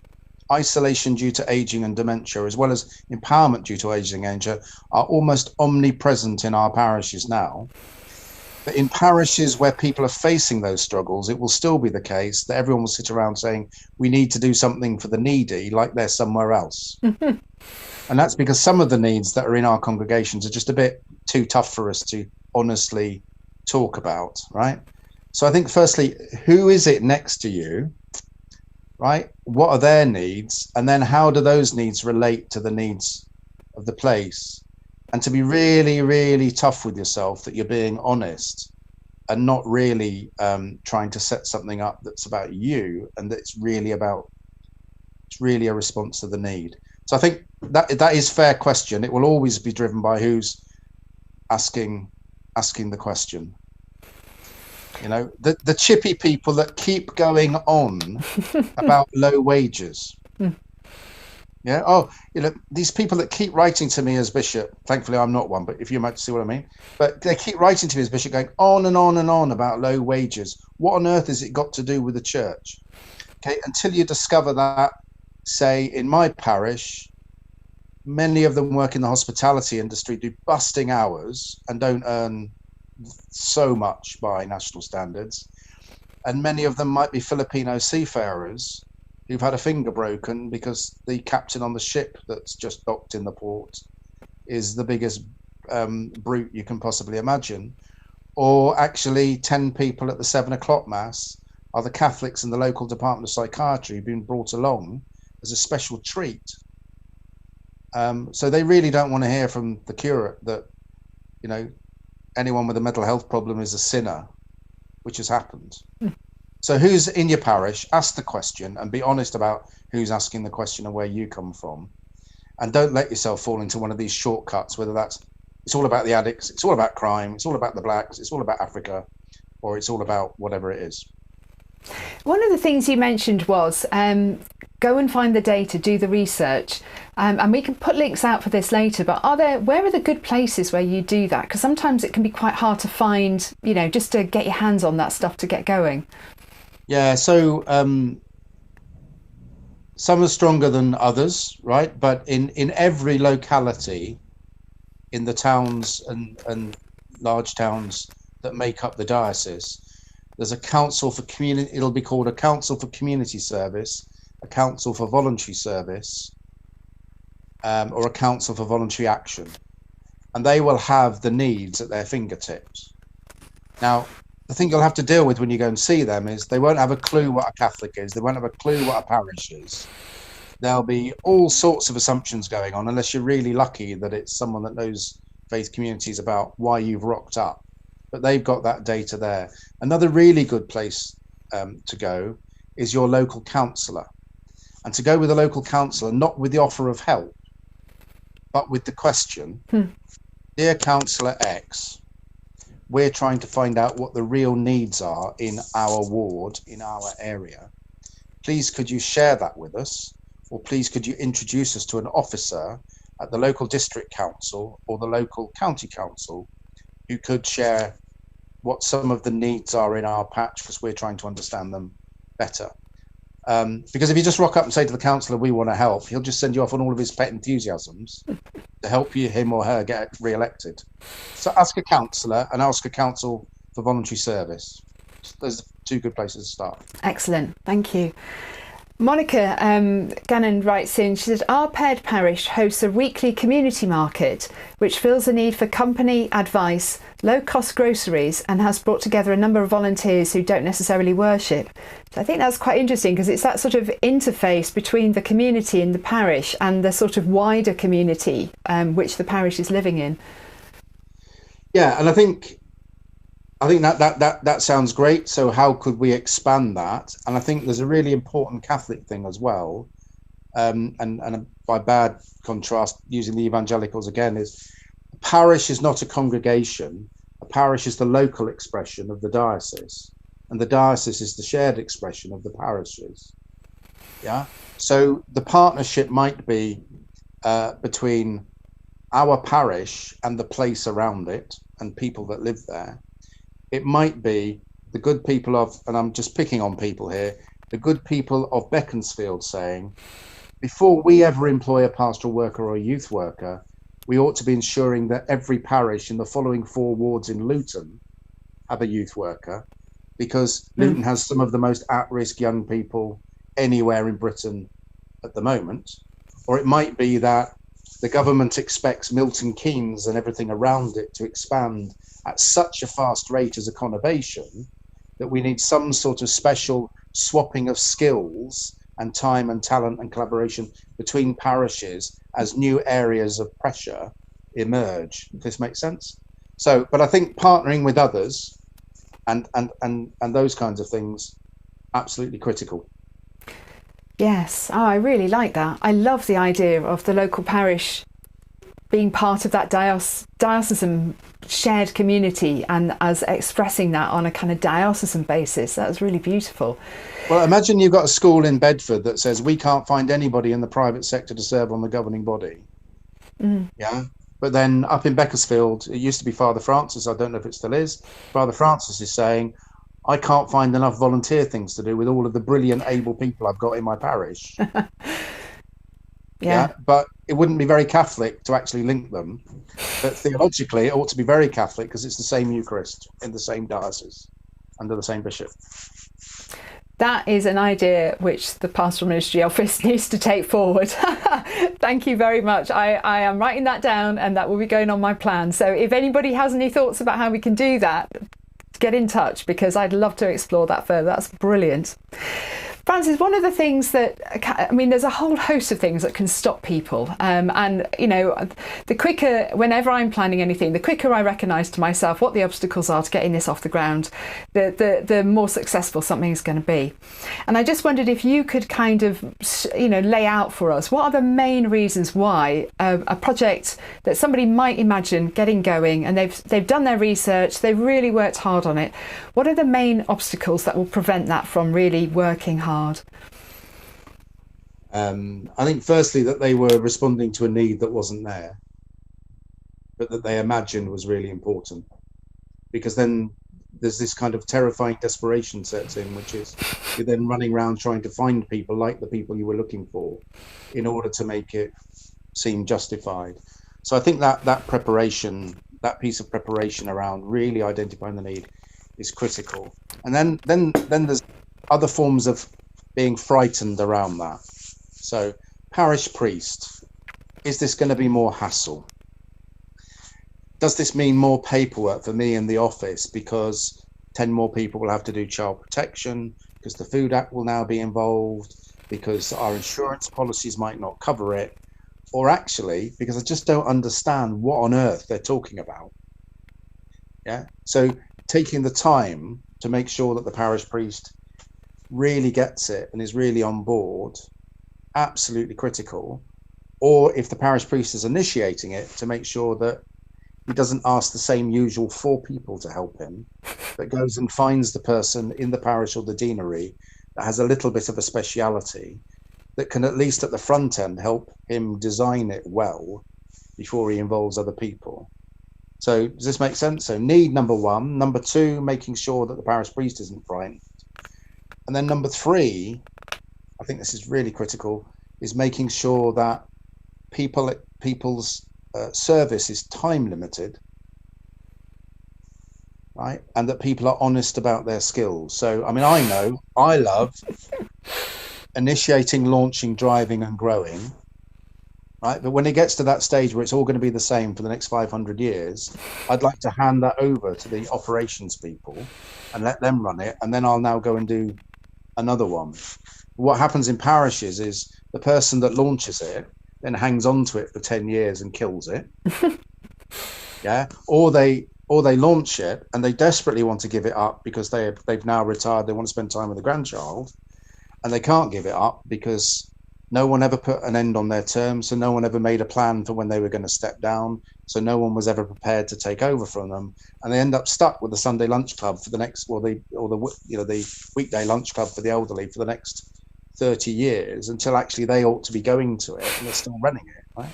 isolation due to aging and dementia, as well as empowerment due to aging and dementia, are almost omnipresent in our parishes now. But in parishes where people are facing those struggles, it will still be the case that everyone will sit around saying, we need to do something for the needy, like they're somewhere else. And that's because some of the needs that are in our congregations are just a bit too tough for us to honestly talk about, right? So I think, firstly, who is it next to you, right? What are their needs? And then how do those needs relate to the needs of the place? And to be really, really tough with yourself, that you're being honest and not really trying to set something up that's about you, and that it's really a response to the need. So I think that is fair question. It will always be driven by who's asking the question. You know, the chippy people that keep going on about low wages. Yeah. Oh, you know, these people that keep writing to me as bishop, thankfully I'm not one, but if you might see what I mean, but they keep writing to me as bishop, going on and on and on about low wages. What on earth has it got to do with the church? Okay. Until you discover that, say in my parish, many of them work in the hospitality industry, do busting hours and don't earn so much by national standards. And many of them might be Filipino seafarers who've had a finger broken because the captain on the ship that's just docked in the port is the biggest brute you can possibly imagine. Or actually 10 people at the 7 o'clock mass are the Catholics in the local department of psychiatry who've been brought along as a special treat. So they really don't want to hear from the curate that, anyone with a mental health problem is a sinner, which has happened. So who's in your parish? Ask the question and be honest about who's asking the question and where you come from. And don't let yourself fall into one of these shortcuts, whether that's it's all about the addicts, it's all about crime, it's all about the blacks, it's all about Africa, or it's all about whatever it is. One of the things you mentioned was go and find the data, do the research, and we can put links out for this later, but where are the good places where you do that? Because sometimes it can be quite hard to find, just to get your hands on that stuff to get going. Yeah, so some are stronger than others, right? But in every locality, in the towns and large towns that make up the diocese, there's a council for community. It'll be called a council for community service, a council for voluntary service, or a council for voluntary action, and they will have the needs at their fingertips. Now, the thing you'll have to deal with when you go and see them is they won't have a clue what a Catholic is. They won't have a clue what a parish is. There'll be all sorts of assumptions going on, unless you're really lucky that it's someone that knows faith communities about why you've rocked up. But they've got that data there. Another really good place to go is your local counsellor. And to go with a local counsellor, not with the offer of help, but with the question, Dear Counsellor X, we're trying to find out what the real needs are in our ward, in our area. Please could you share that with us? Or please could you introduce us to an officer at the local district council or the local county council who could share what some of the needs are in our patch, because we're trying to understand them better. Because if you just rock up and say to the councillor, we want to help, he'll just send you off on all of his pet enthusiasms to help you, him or her, get re-elected. So ask a councillor and ask a council for voluntary service. Those are two good places to start. Excellent, thank you. Monica Gannon writes in, she said, our paired parish hosts a weekly community market which fills a need for company, advice, low-cost groceries, and has brought together a number of volunteers who don't necessarily worship. So I think that's quite interesting, because it's that sort of interface between the community and the parish and the sort of wider community which the parish is living in. Yeah, and I think that sounds great. So how could we expand that? And I think there's a really important Catholic thing as well. And by bad contrast, using the evangelicals again, is a parish is not a congregation. A parish is the local expression of the diocese, and the diocese is the shared expression of the parishes. Yeah. So the partnership might be between our parish and the place around it and people that live there. It might be the good people of, and I'm just picking on people here, the good people of Beaconsfield saying, before we ever employ a pastoral worker or a youth worker, we ought to be ensuring that every parish in the following 4 wards in Luton have a youth worker, because Luton has some of the most at-risk young people anywhere in Britain at the moment. Or it might be that the government expects Milton Keynes and everything around it to expand at such a fast rate as a conurbation that we need some sort of special swapping of skills and time and talent and collaboration between parishes as new areas of pressure emerge. If this makes sense. So, but I think partnering with others and those kinds of things, absolutely critical. Yes, I really like that. I love the idea of the local parish being part of that diocesan shared community and as expressing that on a kind of diocesan basis. That's really beautiful. Well, imagine you've got a school in Bedford that says we can't find anybody in the private sector to serve on the governing body. Yeah. But then up in Beaconsfield, it used to be Father Francis. I don't know if it still is. Father Francis is saying, I can't find enough volunteer things to do with all of the brilliant, able people I've got in my parish. Yeah. But it wouldn't be very Catholic to actually link them. But theologically, it ought to be very Catholic because it's the same Eucharist in the same diocese under the same bishop. That is an idea which the Pastoral Ministry Office needs to take forward. Thank you very much. I am writing that down, and that will be going on my plan. So if anybody has any thoughts about how we can do that, get in touch, because I'd love to explore that further. That's brilliant. Francis, one of the things that, I mean, there's a whole host of things that can stop people. And, you know, the quicker, whenever I'm planning anything, the quicker I recognise to myself what the obstacles are to getting this off the ground, the more successful something is going to be. And I just wondered if you could kind of, you know, lay out for us, what are the main reasons why a project that somebody might imagine getting going, and they've done their research, they've really worked hard on it, what are the main obstacles that will prevent that from really working hard? I think firstly that they were responding to a need that wasn't there, but that they imagined was really important, because then there's this kind of terrifying desperation sets in, which is you're then running around trying to find people like the people you were looking for in order to make it seem justified. So I think that preparation, that piece of preparation around really identifying the need is critical. And then there's other forms of being frightened around that. So parish priest, is this going to be more hassle? Does this mean more paperwork for me in the office because 10 more people will have to do child protection, because the Food Act will now be involved, because our insurance policies might not cover it, or actually because I just don't understand what on earth they're talking about? Yeah. So taking the time to make sure that the parish priest really gets it and is really on board, absolutely critical. Or if the parish priest is initiating it, to make sure that he doesn't ask the same usual 4 people to help him, but goes and finds the person in the parish or the deanery that has a little bit of a speciality that can, at least at the front end, help him design it well before he involves other people. So does this make sense? So need, number 1. Number 2, making sure that the parish priest isn't frightened. And then number 3, I think this is really critical, is making sure that people's service is time limited, right? And that people are honest about their skills. So, I mean, I know I love initiating, launching, driving and growing, right? But when it gets to that stage where it's all going to be the same for the next 500 years, I'd like to hand that over to the operations people and let them run it. And then I'll now go and do another one. What happens in parishes is the person that launches it then hangs on to it for 10 years and kills it. Yeah. Or they launch it and they desperately want to give it up because they've now retired, they want to spend time with the grandchild, and they can't give it up because no one ever put an end on their term, so no one ever made a plan for when they were going to step down, so no one was ever prepared to take over from them, and they end up stuck with the Sunday lunch club for the next, or the weekday lunch club for the elderly for the next 30 years, until actually they ought to be going to it and they're still running it, right?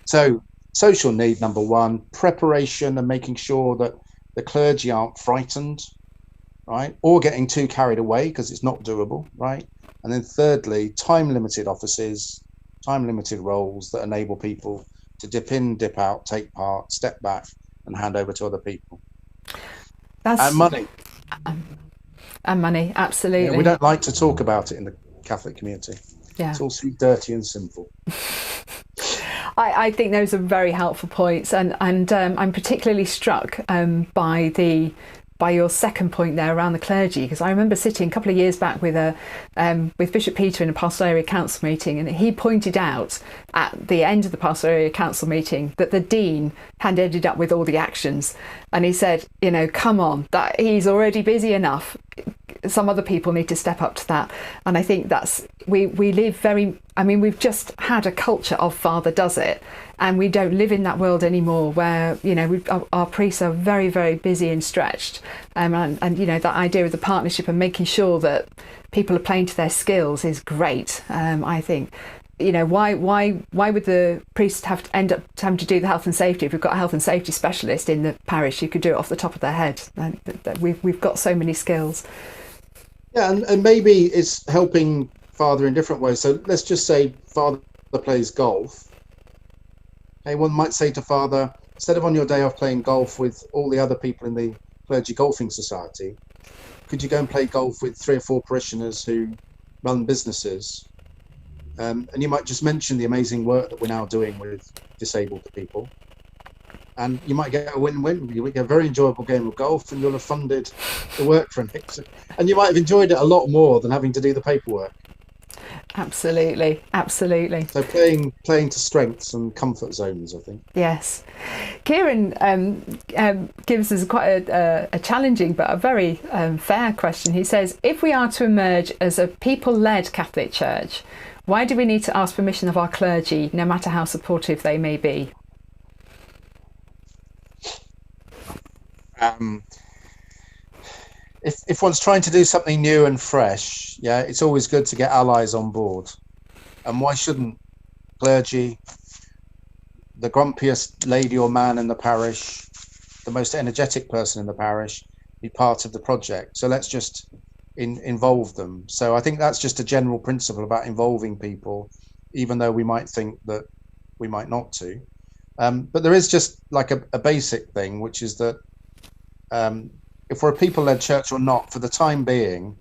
So social need, number 1, preparation and making sure that the clergy aren't frightened, right, or getting too carried away because it's not doable, right? And then thirdly, time-limited offices, time-limited roles that enable people to dip in, dip out, take part, step back, and hand over to other people. And money. And money, absolutely. Yeah, we don't like to talk about it in the Catholic community. Yeah. It's all sweet, dirty and simple. I think those are very helpful points, and I'm particularly struck by your second point there around the clergy, because I remember sitting a couple of years back with Bishop Peter in a pastoral area council meeting, and he pointed out at the end of the pastoral area council meeting that the dean had ended up with all the actions, and he said, you know, come on, that he's already busy enough. Some other people need to step up to that. And I think that's, we live we've just had a culture of Father does it, and we don't live in that world anymore where, you know, our priests are very, very busy and stretched. And you know, that idea of the partnership and making sure that people are playing to their skills is great. I think, you know, why would the priest have to end up having to do the health and safety if we've got a health and safety specialist in the parish who could do it off the top of their head? We've got so many skills. Yeah, and maybe it's helping Father in different ways. So let's just say Father plays golf. Okay, one might say to Father, instead of on your day off playing golf with all the other people in the clergy golfing society, could you go and play golf with 3 or 4 parishioners who run businesses? And you might just mention the amazing work that we're now doing with disabled people. And you might get a win-win. You might get a very enjoyable game of golf, and you'll have funded the work for it. And you might have enjoyed it a lot more than having to do the paperwork. Absolutely, absolutely. So playing to strengths and comfort zones, I think. Yes. Kieran gives us quite a challenging but a very fair question. He says, if we are to emerge as a people-led Catholic Church, why do we need to ask permission of our clergy, no matter how supportive they may be? If one's trying to do something new and fresh, yeah, it's always good to get allies on board. And why shouldn't clergy, the grumpiest lady or man in the parish, the most energetic person in the parish, be part of the project? So let's just involve them. So I think that's just a general principle about involving people, even though we might think that we might not to. But there is just like a basic thing, which is that if we're a people-led church or not, for the time being,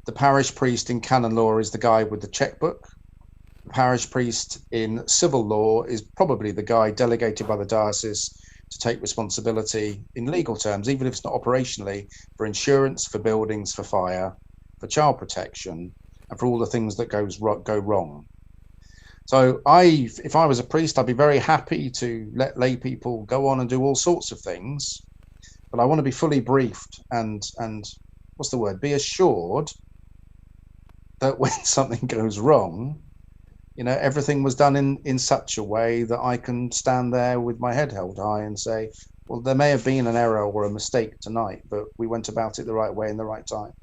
the parish priest in canon law is the guy with the checkbook. The parish priest in civil law is probably the guy delegated by the diocese to take responsibility in legal terms, even if it's not operationally, for insurance, for buildings, for fire, for child protection, and for all the things that go wrong. So if I was a priest, I'd be very happy to let lay people go on and do all sorts of things. But I want to be fully briefed and what's the word? Be assured that when something goes wrong, everything was done in such a way that I can stand there with my head held high and say, well, there may have been an error or a mistake tonight, but we went about it the right way in the right time,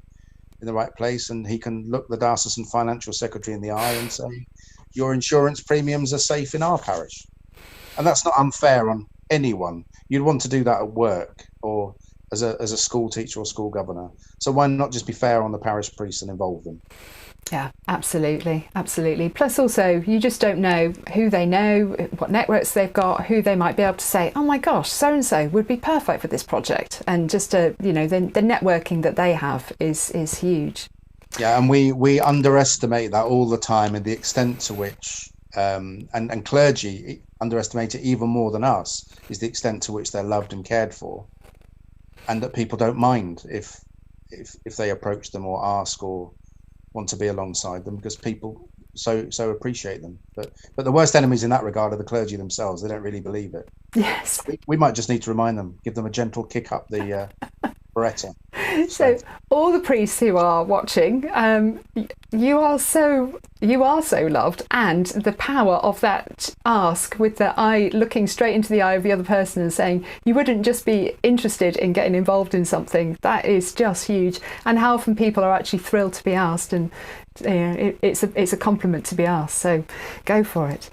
in the right place. And he can look the diocesan financial secretary in the eye and say, your insurance premiums are safe in our parish. And that's not unfair on anyone. You'd want to do that at work or as a school teacher or school governor. So why not just be fair on the parish priests and involve them? Yeah, absolutely, absolutely. Plus also, you just don't know who they know, what networks they've got, who they might be able to say, oh my gosh, so-and-so would be perfect for this project. And just, the networking that they have is huge. Yeah, and we underestimate that all the time, and the extent to which, and clergy underestimate it even more than us, is the extent to which they're loved and cared for, and that people don't mind if they approach them or ask or want to be alongside them, because people so appreciate them. But the worst enemies in that regard are the clergy themselves. They don't really believe it. Yes. We might just need to remind them, give them a gentle kick up the Beretta. So all the priests who are watching, you are so loved, and the power of that ask, with the eye looking straight into the eye of the other person and saying you wouldn't just be interested in getting involved in something, that is just huge. And how often people are actually thrilled to be asked, and it's a compliment to be asked, so go for it.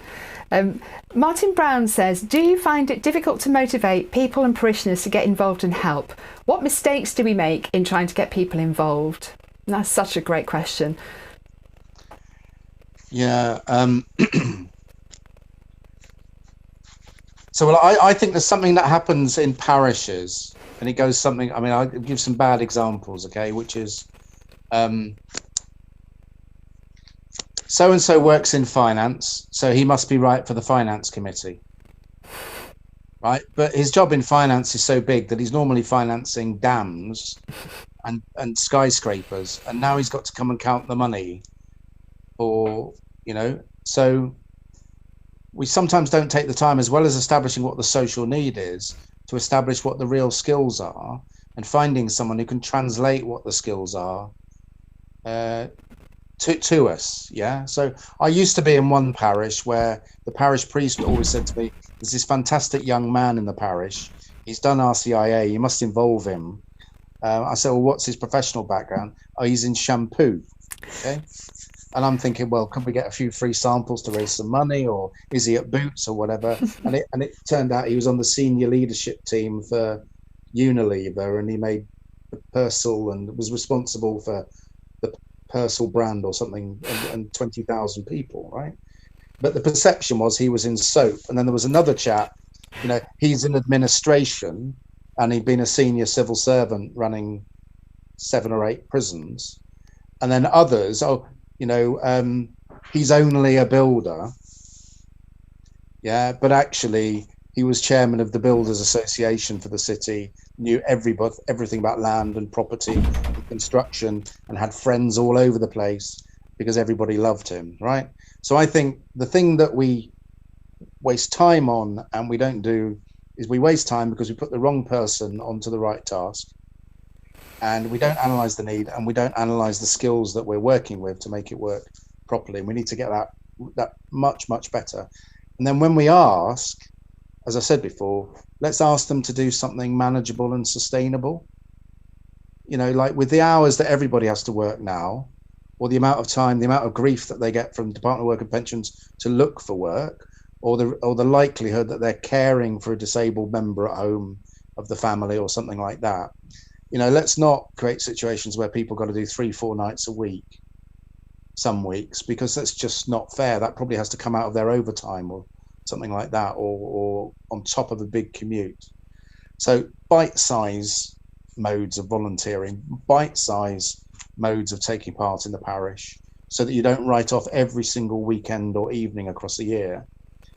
Martin Brown says, do you find it difficult to motivate people and parishioners to get involved and help? What mistakes do we make in trying to get people involved? And that's such a great question. Yeah. So I think there's something that happens in parishes, and it goes something, I'll give some bad examples, okay, which is so-and-so works in finance, so he must be right for the finance committee, right? But his job in finance is so big that he's normally financing dams and skyscrapers, and now he's got to come and count the money, or so we sometimes don't take the time, as well as establishing what the social need is, to establish what the real skills are, and finding someone who can translate what the skills are to us. Yeah. So I used to be in one parish where the parish priest always said to me, there's this fantastic young man in the parish, he's done RCIA, you must involve him. I said, well, what's his professional background? Oh, he's in shampoo. Okay. And I'm thinking, well, can we get a few free samples to raise some money, or is he at Boots or whatever? and it turned out he was on the senior leadership team for Unilever, and he made the Persil and was responsible for the Persil brand or something, and 20,000 people, right? But the perception was he was in soap. And then there was another chap, he's in administration, and he'd been a senior civil servant running 7 or 8 prisons. And then others, he's only a builder. Yeah, but actually he was chairman of the Builders Association for the city, knew everything about land and property and construction, and had friends all over the place because everybody loved him, right? So I think the thing that we waste time on and we don't do is we waste time because we put the wrong person onto the right task, and we don't analyze the need, and we don't analyze the skills that we're working with to make it work properly. And we need to get that much better. And then when we ask, as I said before, let's ask them to do something manageable and sustainable. Like with the hours that everybody has to work now, or the amount of time, the amount of grief that they get from Department of Work and Pensions to look for work, or the likelihood that they're caring for a disabled member at home of the family or something like that. Let's not create situations where people got to do 3-4 nights a week some weeks, because that's just not fair. That probably has to come out of their overtime or something like that, or on top of a big commute. So bite-size modes of volunteering, bite-size modes of taking part in the parish, so that you don't write off every single weekend or evening across the year,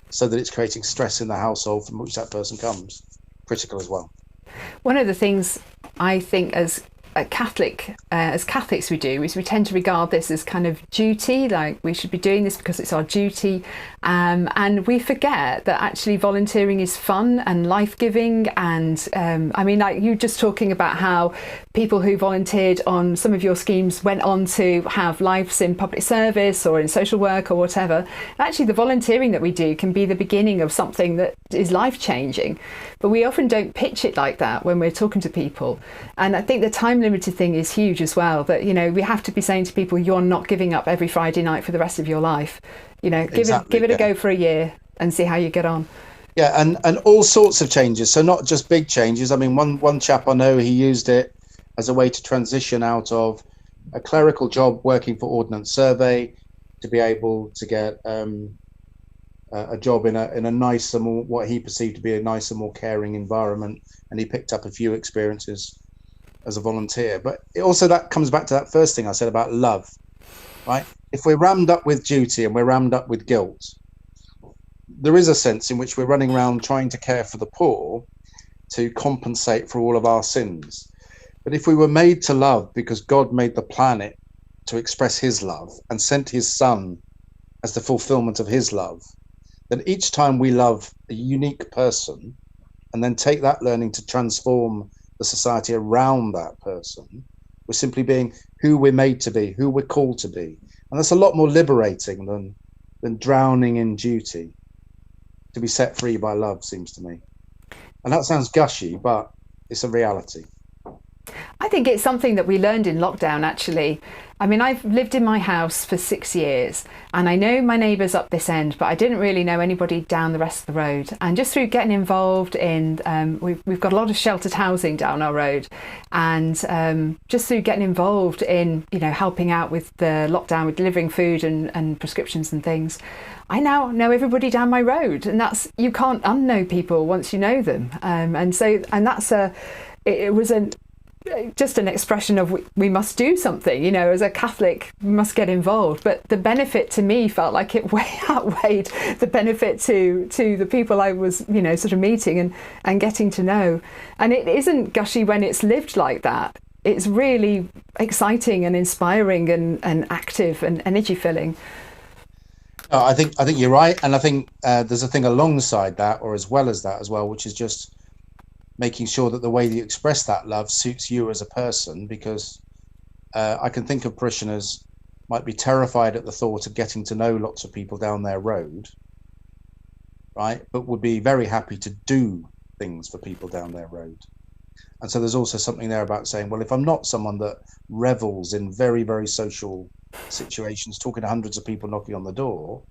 so that it's creating stress in the household from which that person comes. Critical as well. One of the things I think as Catholics we do is we tend to regard this as kind of duty, like we should be doing this because it's our duty, and we forget that actually volunteering is fun and life-giving. And like you just talking about how people who volunteered on some of your schemes went on to have lives in public service or in social work or whatever. Actually, the volunteering that we do can be the beginning of something that is life-changing, but we often don't pitch it like that when we're talking to people. And I think the time limited thing is huge as well, that we have to be saying to people, you're not giving up every Friday night for the rest of your life. Give it a go for a year and see how you get on. Yeah, and all sorts of changes, so not just big changes. I mean, one chap I know, he used it as a way to transition out of a clerical job working for Ordnance Survey to be able to get a job in a nicer, more, what he perceived to be a nicer, more caring environment, and he picked up a few experiences as a volunteer. But it also, that comes back to that first thing I said about love, right? If we're rammed up with duty and we're rammed up with guilt, there is a sense in which we're running around trying to care for the poor to compensate for all of our sins. But if we were made to love because God made the planet to express his love and sent his son as the fulfillment of his love, then each time we love a unique person and then take that learning to transform the society around that person, we're simply being who we're made to be, who we're called to be. And that's a lot more liberating than drowning in duty. To be set free by love, seems to me. And that sounds gushy, but it's a reality. I think it's something that we learned in lockdown, actually. I mean, I've lived in my house for 6 years and I know my neighbours up this end, but I didn't really know anybody down the rest of the road. And just through getting involved in, we've got a lot of sheltered housing down our road, and just through getting involved in, helping out with the lockdown, with delivering food and prescriptions and things, I now know everybody down my road, and you can't unknow people once you know them. It was just an expression of we must do something, as a Catholic, we must get involved. But the benefit to me felt like it way outweighed the benefit to the people I was, sort of meeting and getting to know. And it isn't gushy when it's lived like that. It's really exciting and inspiring and active and energy filling. No, I think you're right. And I think there's a thing alongside that, or as well as that as well, which is just making sure that the way that you express that love suits you as a person, because I can think of parishioners might be terrified at the thought of getting to know lots of people down their road, right? But would be very happy to do things for people down their road. And so there's also something there about saying, well, if I'm not someone that revels in very, very social situations, talking to hundreds of people knocking on the door,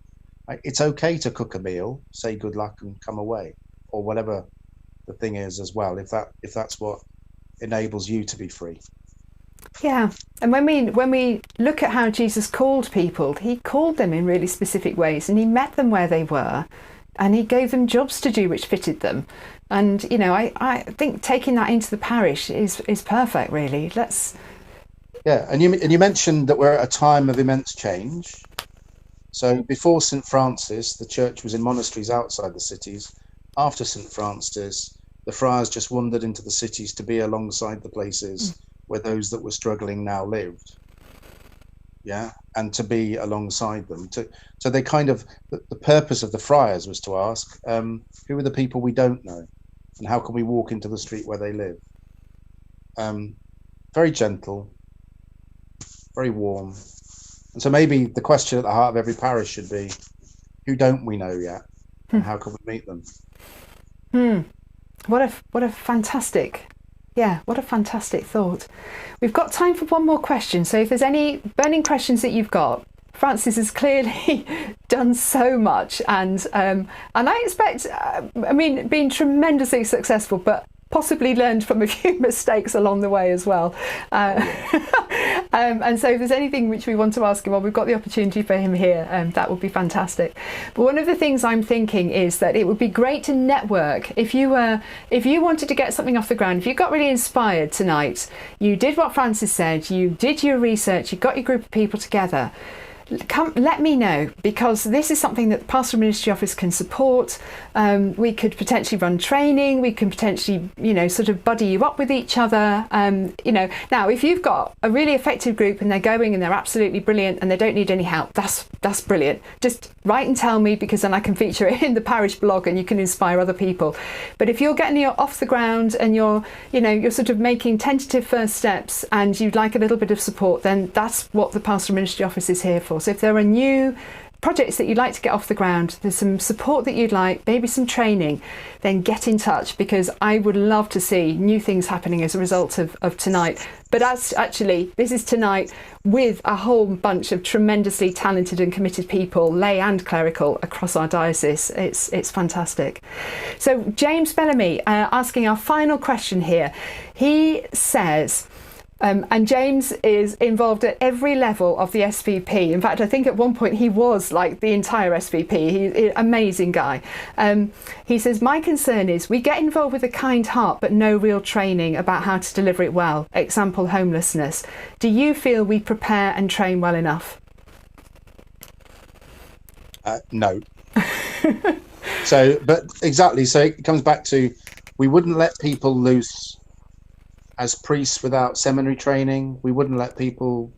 right, it's okay to cook a meal, say good luck and come away, or whatever the thing is as well, if that's what enables you to be free. Yeah, and when we look at how Jesus called people, he called them in really specific ways, and he met them where they were, and he gave them jobs to do which fitted them. And I think taking that into the parish is perfect, really. Let's Yeah, and you mentioned that we're at a time of immense change. So before St. Francis, the church was in monasteries outside the cities. After St. Francis, the friars just wandered into the cities to be alongside the places where those that were struggling now lived. Yeah, and to be alongside them. So they kind of, the purpose of the friars was to ask, who are the people we don't know, and how can we walk into the street where they live? Very gentle, very warm. And so maybe the question at the heart of every parish should be, who don't we know yet, and how can we meet them? What a fantastic, what a fantastic thought. We've got time for one more question. So if there's any burning questions that you've got, Francis has clearly done so much, and I expect, been tremendously successful, but possibly learned from a few mistakes along the way as well. And so if there's anything which we want to ask him, well, we've got the opportunity for him here, that would be fantastic. But one of the things I'm thinking is that it would be great to network. If you wanted to get something off the ground, if you got really inspired tonight, you did what Francis said, you did your research, you got your group of people together, come let me know, because this is something that the Pastoral Ministry Office can support. We could potentially run training, we can potentially, sort of buddy you up with each other. Now if you've got a really effective group and they're going and they're absolutely brilliant and they don't need any help, that's brilliant. Just write and tell me, because then I can feature it in the parish blog and you can inspire other people. But if you're getting it off the ground and you're sort of making tentative first steps and you'd like a little bit of support, then that's what the Pastoral Ministry Office is here for. So if there are new projects that you'd like to get off the ground, there's some support that you'd like, maybe some training, then get in touch, because I would love to see new things happening as a result of tonight. But this is tonight with a whole bunch of tremendously talented and committed people, lay and clerical, across our diocese. It's fantastic. So James Bellamy asking our final question here. He says, and James is involved at every level of the SVP. In fact, I think at one point he was like the entire SVP. He's an amazing guy. He says, my concern is we get involved with a kind heart, but no real training about how to deliver it well. Example, homelessness. Do you feel we prepare and train well enough? No. But exactly. So it comes back to, we wouldn't let people loose as priests without seminary training. We wouldn't let people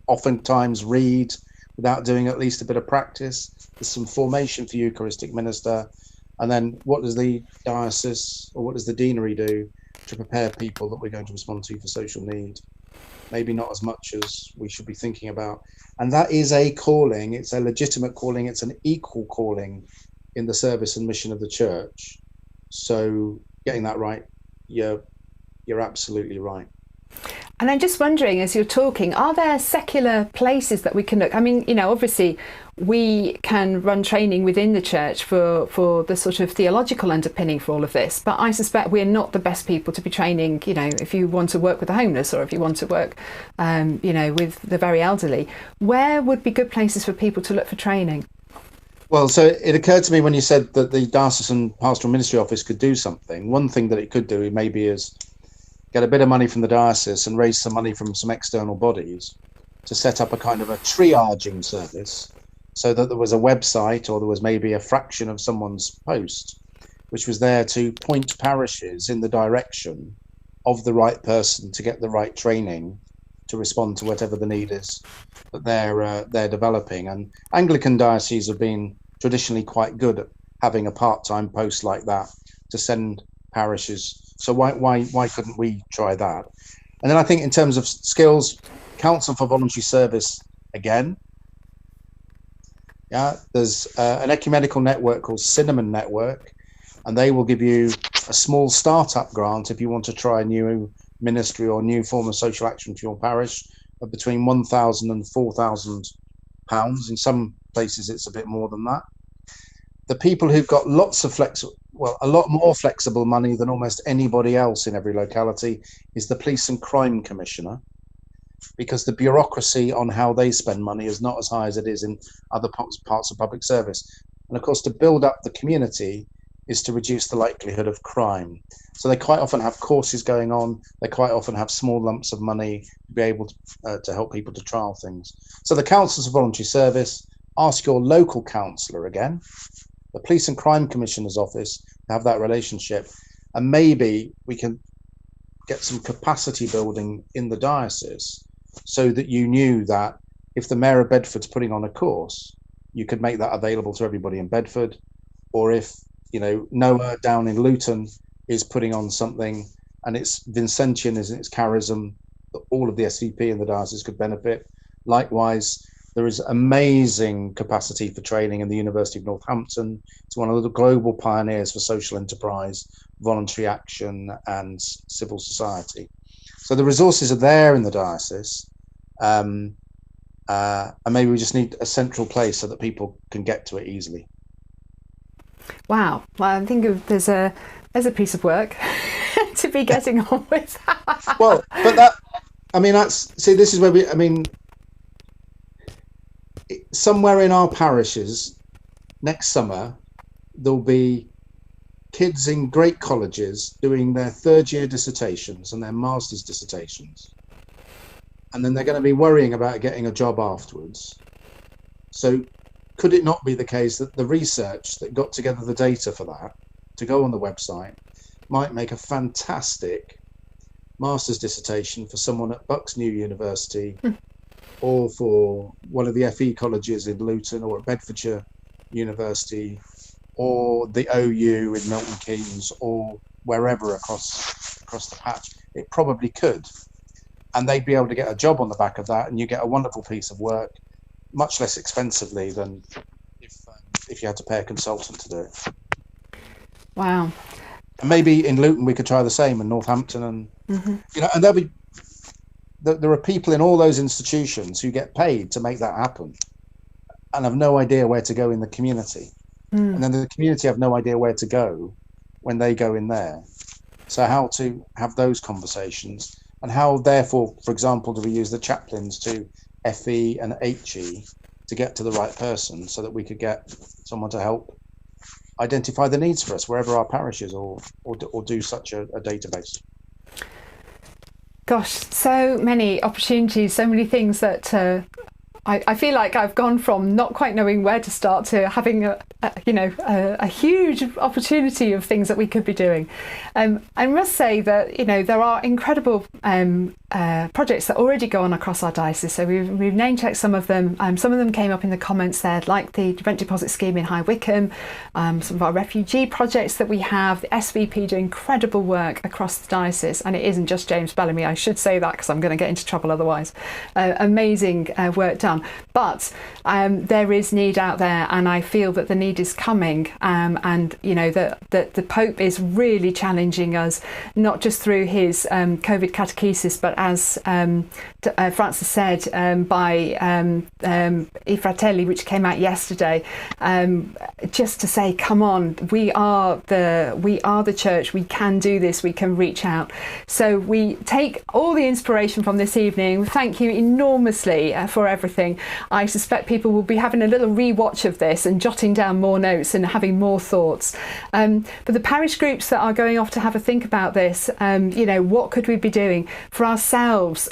oftentimes read without doing at least a bit of practice. There's some formation for Eucharistic minister. And then what does the diocese or what does the deanery do to prepare people that we're going to respond to for social need? Maybe not as much as we should be thinking about. And that is a calling. It's a legitimate calling. It's an equal calling in the service and mission of the church. So getting that right, you're absolutely right. And I'm just wondering, as you're talking, are there secular places that we can look? I mean, obviously we can run training within the church for the sort of theological underpinning for all of this, but I suspect we're not the best people to be training, if you want to work with the homeless or if you want to work, with the very elderly. Where would be good places for people to look for training? Well, so it occurred to me when you said that the Diocesan Pastoral Ministry Office could do something. One thing that it could do maybe is get a bit of money from the diocese and raise some money from some external bodies to set up a kind of a triaging service, so that there was a website, or there was maybe a fraction of someone's post, which was there to point parishes in the direction of the right person to get the right training to respond to whatever the need is that they're developing. And Anglican dioceses have been traditionally quite good at having a part-time post like that to send parishes. So why couldn't we try that? And then I think in terms of skills, Council for Voluntary Service again. Yeah, there's an ecumenical network called Cinnamon Network, and they will give you a small startup grant if you want to try a new ministry or new form of social action for your parish, of between £1,000 and £4,000. In some places it's a bit more than that. The people who've got lots of a lot more flexible money than almost anybody else in every locality is the Police and Crime Commissioner, because the bureaucracy on how they spend money is not as high as it is in other parts of public service. And of course, to build up the community, is to reduce the likelihood of crime. So they quite often have courses going on. They quite often have small lumps of money to be able to help people to trial things. So the councils of voluntary service, ask your local councillor again, the Police and Crime Commissioner's office, to have that relationship. And maybe we can get some capacity building in the diocese so that you knew that if the Mayor of Bedford's putting on a course, you could make that available to everybody in Bedford. Or if, Noah down in Luton is putting on something and it's Vincentian as its charism, that all of the SVP in the diocese could benefit. Likewise, there is amazing capacity for training in the University of Northampton. It's one of the global pioneers for social enterprise, voluntary action, and civil society. So the resources are there in the diocese, and maybe we just need a central place so that people can get to it easily. Wow. Well, I think there's a piece of work to be getting on with. Well, but this is where somewhere in our parishes next summer, there'll be kids in great colleges doing their third year dissertations and their master's dissertations. And then they're going to be worrying about getting a job afterwards. So could it not be the case that the research that got together the data for that to go on the website might make a fantastic master's dissertation for someone at Bucks New University or for one of the FE colleges in Luton or at Bedfordshire University or the OU in Milton Keynes or wherever across the patch? It probably could. And they'd be able to get a job on the back of that, and you get a wonderful piece of work, much less expensively than if you had to pay a consultant to do it. Wow. And maybe in Luton we could try the same, in Northampton, and and there are people in all those institutions who get paid to make that happen and have no idea where to go in the community. And then the community have no idea where to go when they go in there. So how to have those conversations, and how, therefore, for example, do we use the chaplains to FE and HE to get to the right person so that we could get someone to help identify the needs for us wherever our parish is, or do such a database. Gosh, so many opportunities, so many things that I feel like I've gone from not quite knowing where to start to having a huge opportunity of things that we could be doing. I must say that there are incredible projects that already go on across our diocese. So we've name checked some of them. Some of them came up in the comments there, like the rent deposit scheme in High Wycombe, some of our refugee projects that we have. The SVP do incredible work across the diocese, and it isn't just James Bellamy. I should say that because I'm going to get into trouble otherwise. Amazing work done. But there is need out there, and I feel that the need is coming, and that the Pope is really challenging us, not just through his COVID catechesis, but as Francis said, by I Fratelli, which came out yesterday, just to say, come on, we are the church, we can do this, we can reach out. So we take all the inspiration from this evening. Thank you enormously for everything. I suspect people will be having a little re-watch of this and jotting down more notes and having more thoughts. But the parish groups that are going off to have a think about this, what could we be doing for ourselves?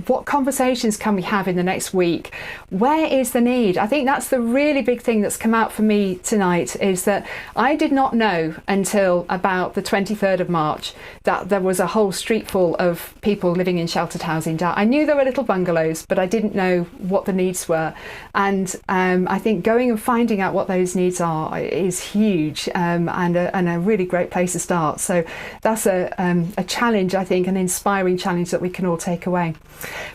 What conversations can we have in the next week? Where is the need? I think that's the really big thing that's come out for me tonight, is that I did not know until about the 23rd of March that there was a whole street full of people living in sheltered housing. I knew there were little bungalows, but I didn't know what the needs were. And I think going and finding out what those needs are is huge, and a really great place to start. So that's a challenge, I think, an inspiring challenge that we can all take away.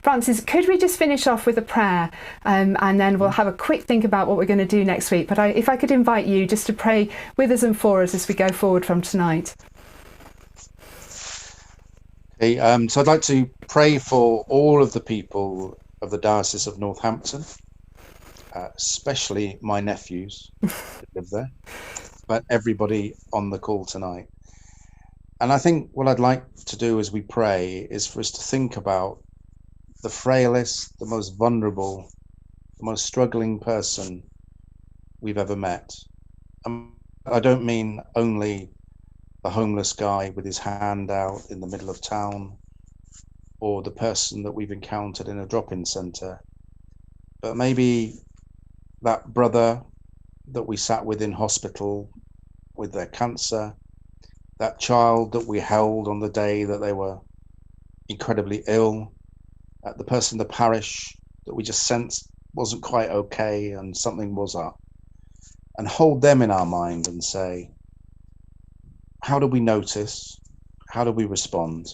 Francis, could we just finish off with a prayer, and then we'll have a quick think about what we're going to do next week. But if I could invite you just to pray with us and for us as we go forward from tonight. Okay, so I'd like to pray for all of the people of the Diocese of Northampton, especially my nephews who live there, but everybody on the call tonight. And I think what I'd like to do as we pray is for us to think about the frailest, the most vulnerable, the most struggling person we've ever met. And I don't mean only the homeless guy with his hand out in the middle of town, or the person that we've encountered in a drop-in centre, but maybe that brother that we sat with in hospital with their cancer, that child that we held on the day that they were incredibly ill, the person in the parish that we just sensed wasn't quite okay and something was up, and hold them in our mind and say, how do we notice? How do we respond?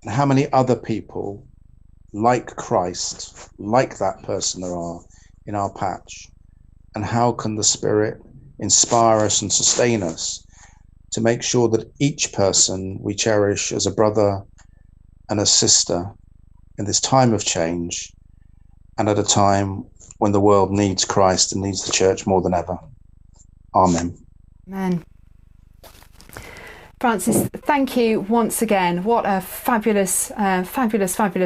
And how many other people like Christ, like that person there are in our patch? And how can the Spirit inspire us and sustain us to make sure that each person we cherish as a brother and a sister in this time of change, and at a time when the world needs Christ and needs the church more than ever? Amen. Amen. Francis, thank you once again. What a fabulous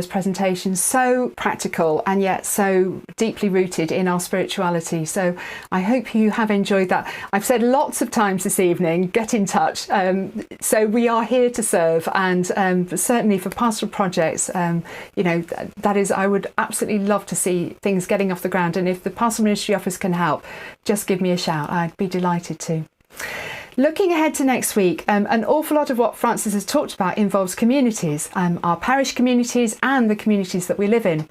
presentation. So practical and yet so deeply rooted in our spirituality. So I hope you have enjoyed that. I've said lots of times this evening, get in touch. So we are here to serve, and certainly for pastoral projects, that is, I would absolutely love to see things getting off the ground. And if the Pastoral Ministry Office can help, just give me a shout. I'd be delighted to. Looking ahead to next week, an awful lot of what Francis has talked about involves communities, our parish communities and the communities that we live in.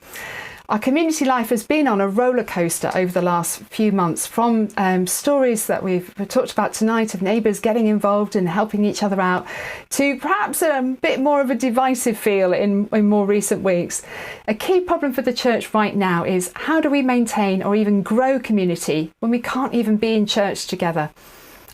Our community life has been on a roller coaster over the last few months, from stories that we've talked about tonight of neighbours getting involved and helping each other out, to perhaps a bit more of a divisive feel in more recent weeks. A key problem for the church right now is, how do we maintain or even grow community when we can't even be in church together?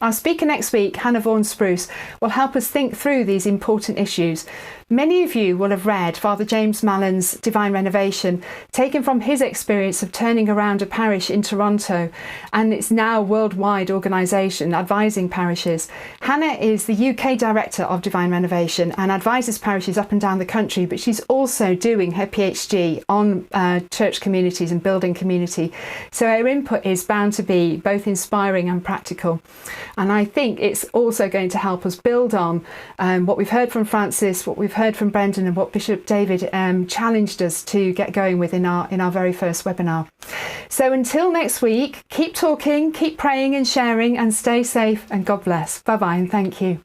Our speaker next week, Hannah Vaughan-Spruce, will help us think through these important issues. Many of you will have read Father James Mallon's Divine Renovation, taken from his experience of turning around a parish in Toronto and its now worldwide organisation advising parishes. Hannah is the UK Director of Divine Renovation and advises parishes up and down the country, but she's also doing her PhD on church communities and building community. So her input is bound to be both inspiring and practical. And I think it's also going to help us build on what we've heard from Francis, what we've heard from Brendan, and what Bishop David challenged us to get going with in our very first webinar. So until next week, keep talking, keep praying and sharing, and stay safe, and God bless. Bye-bye and thank you.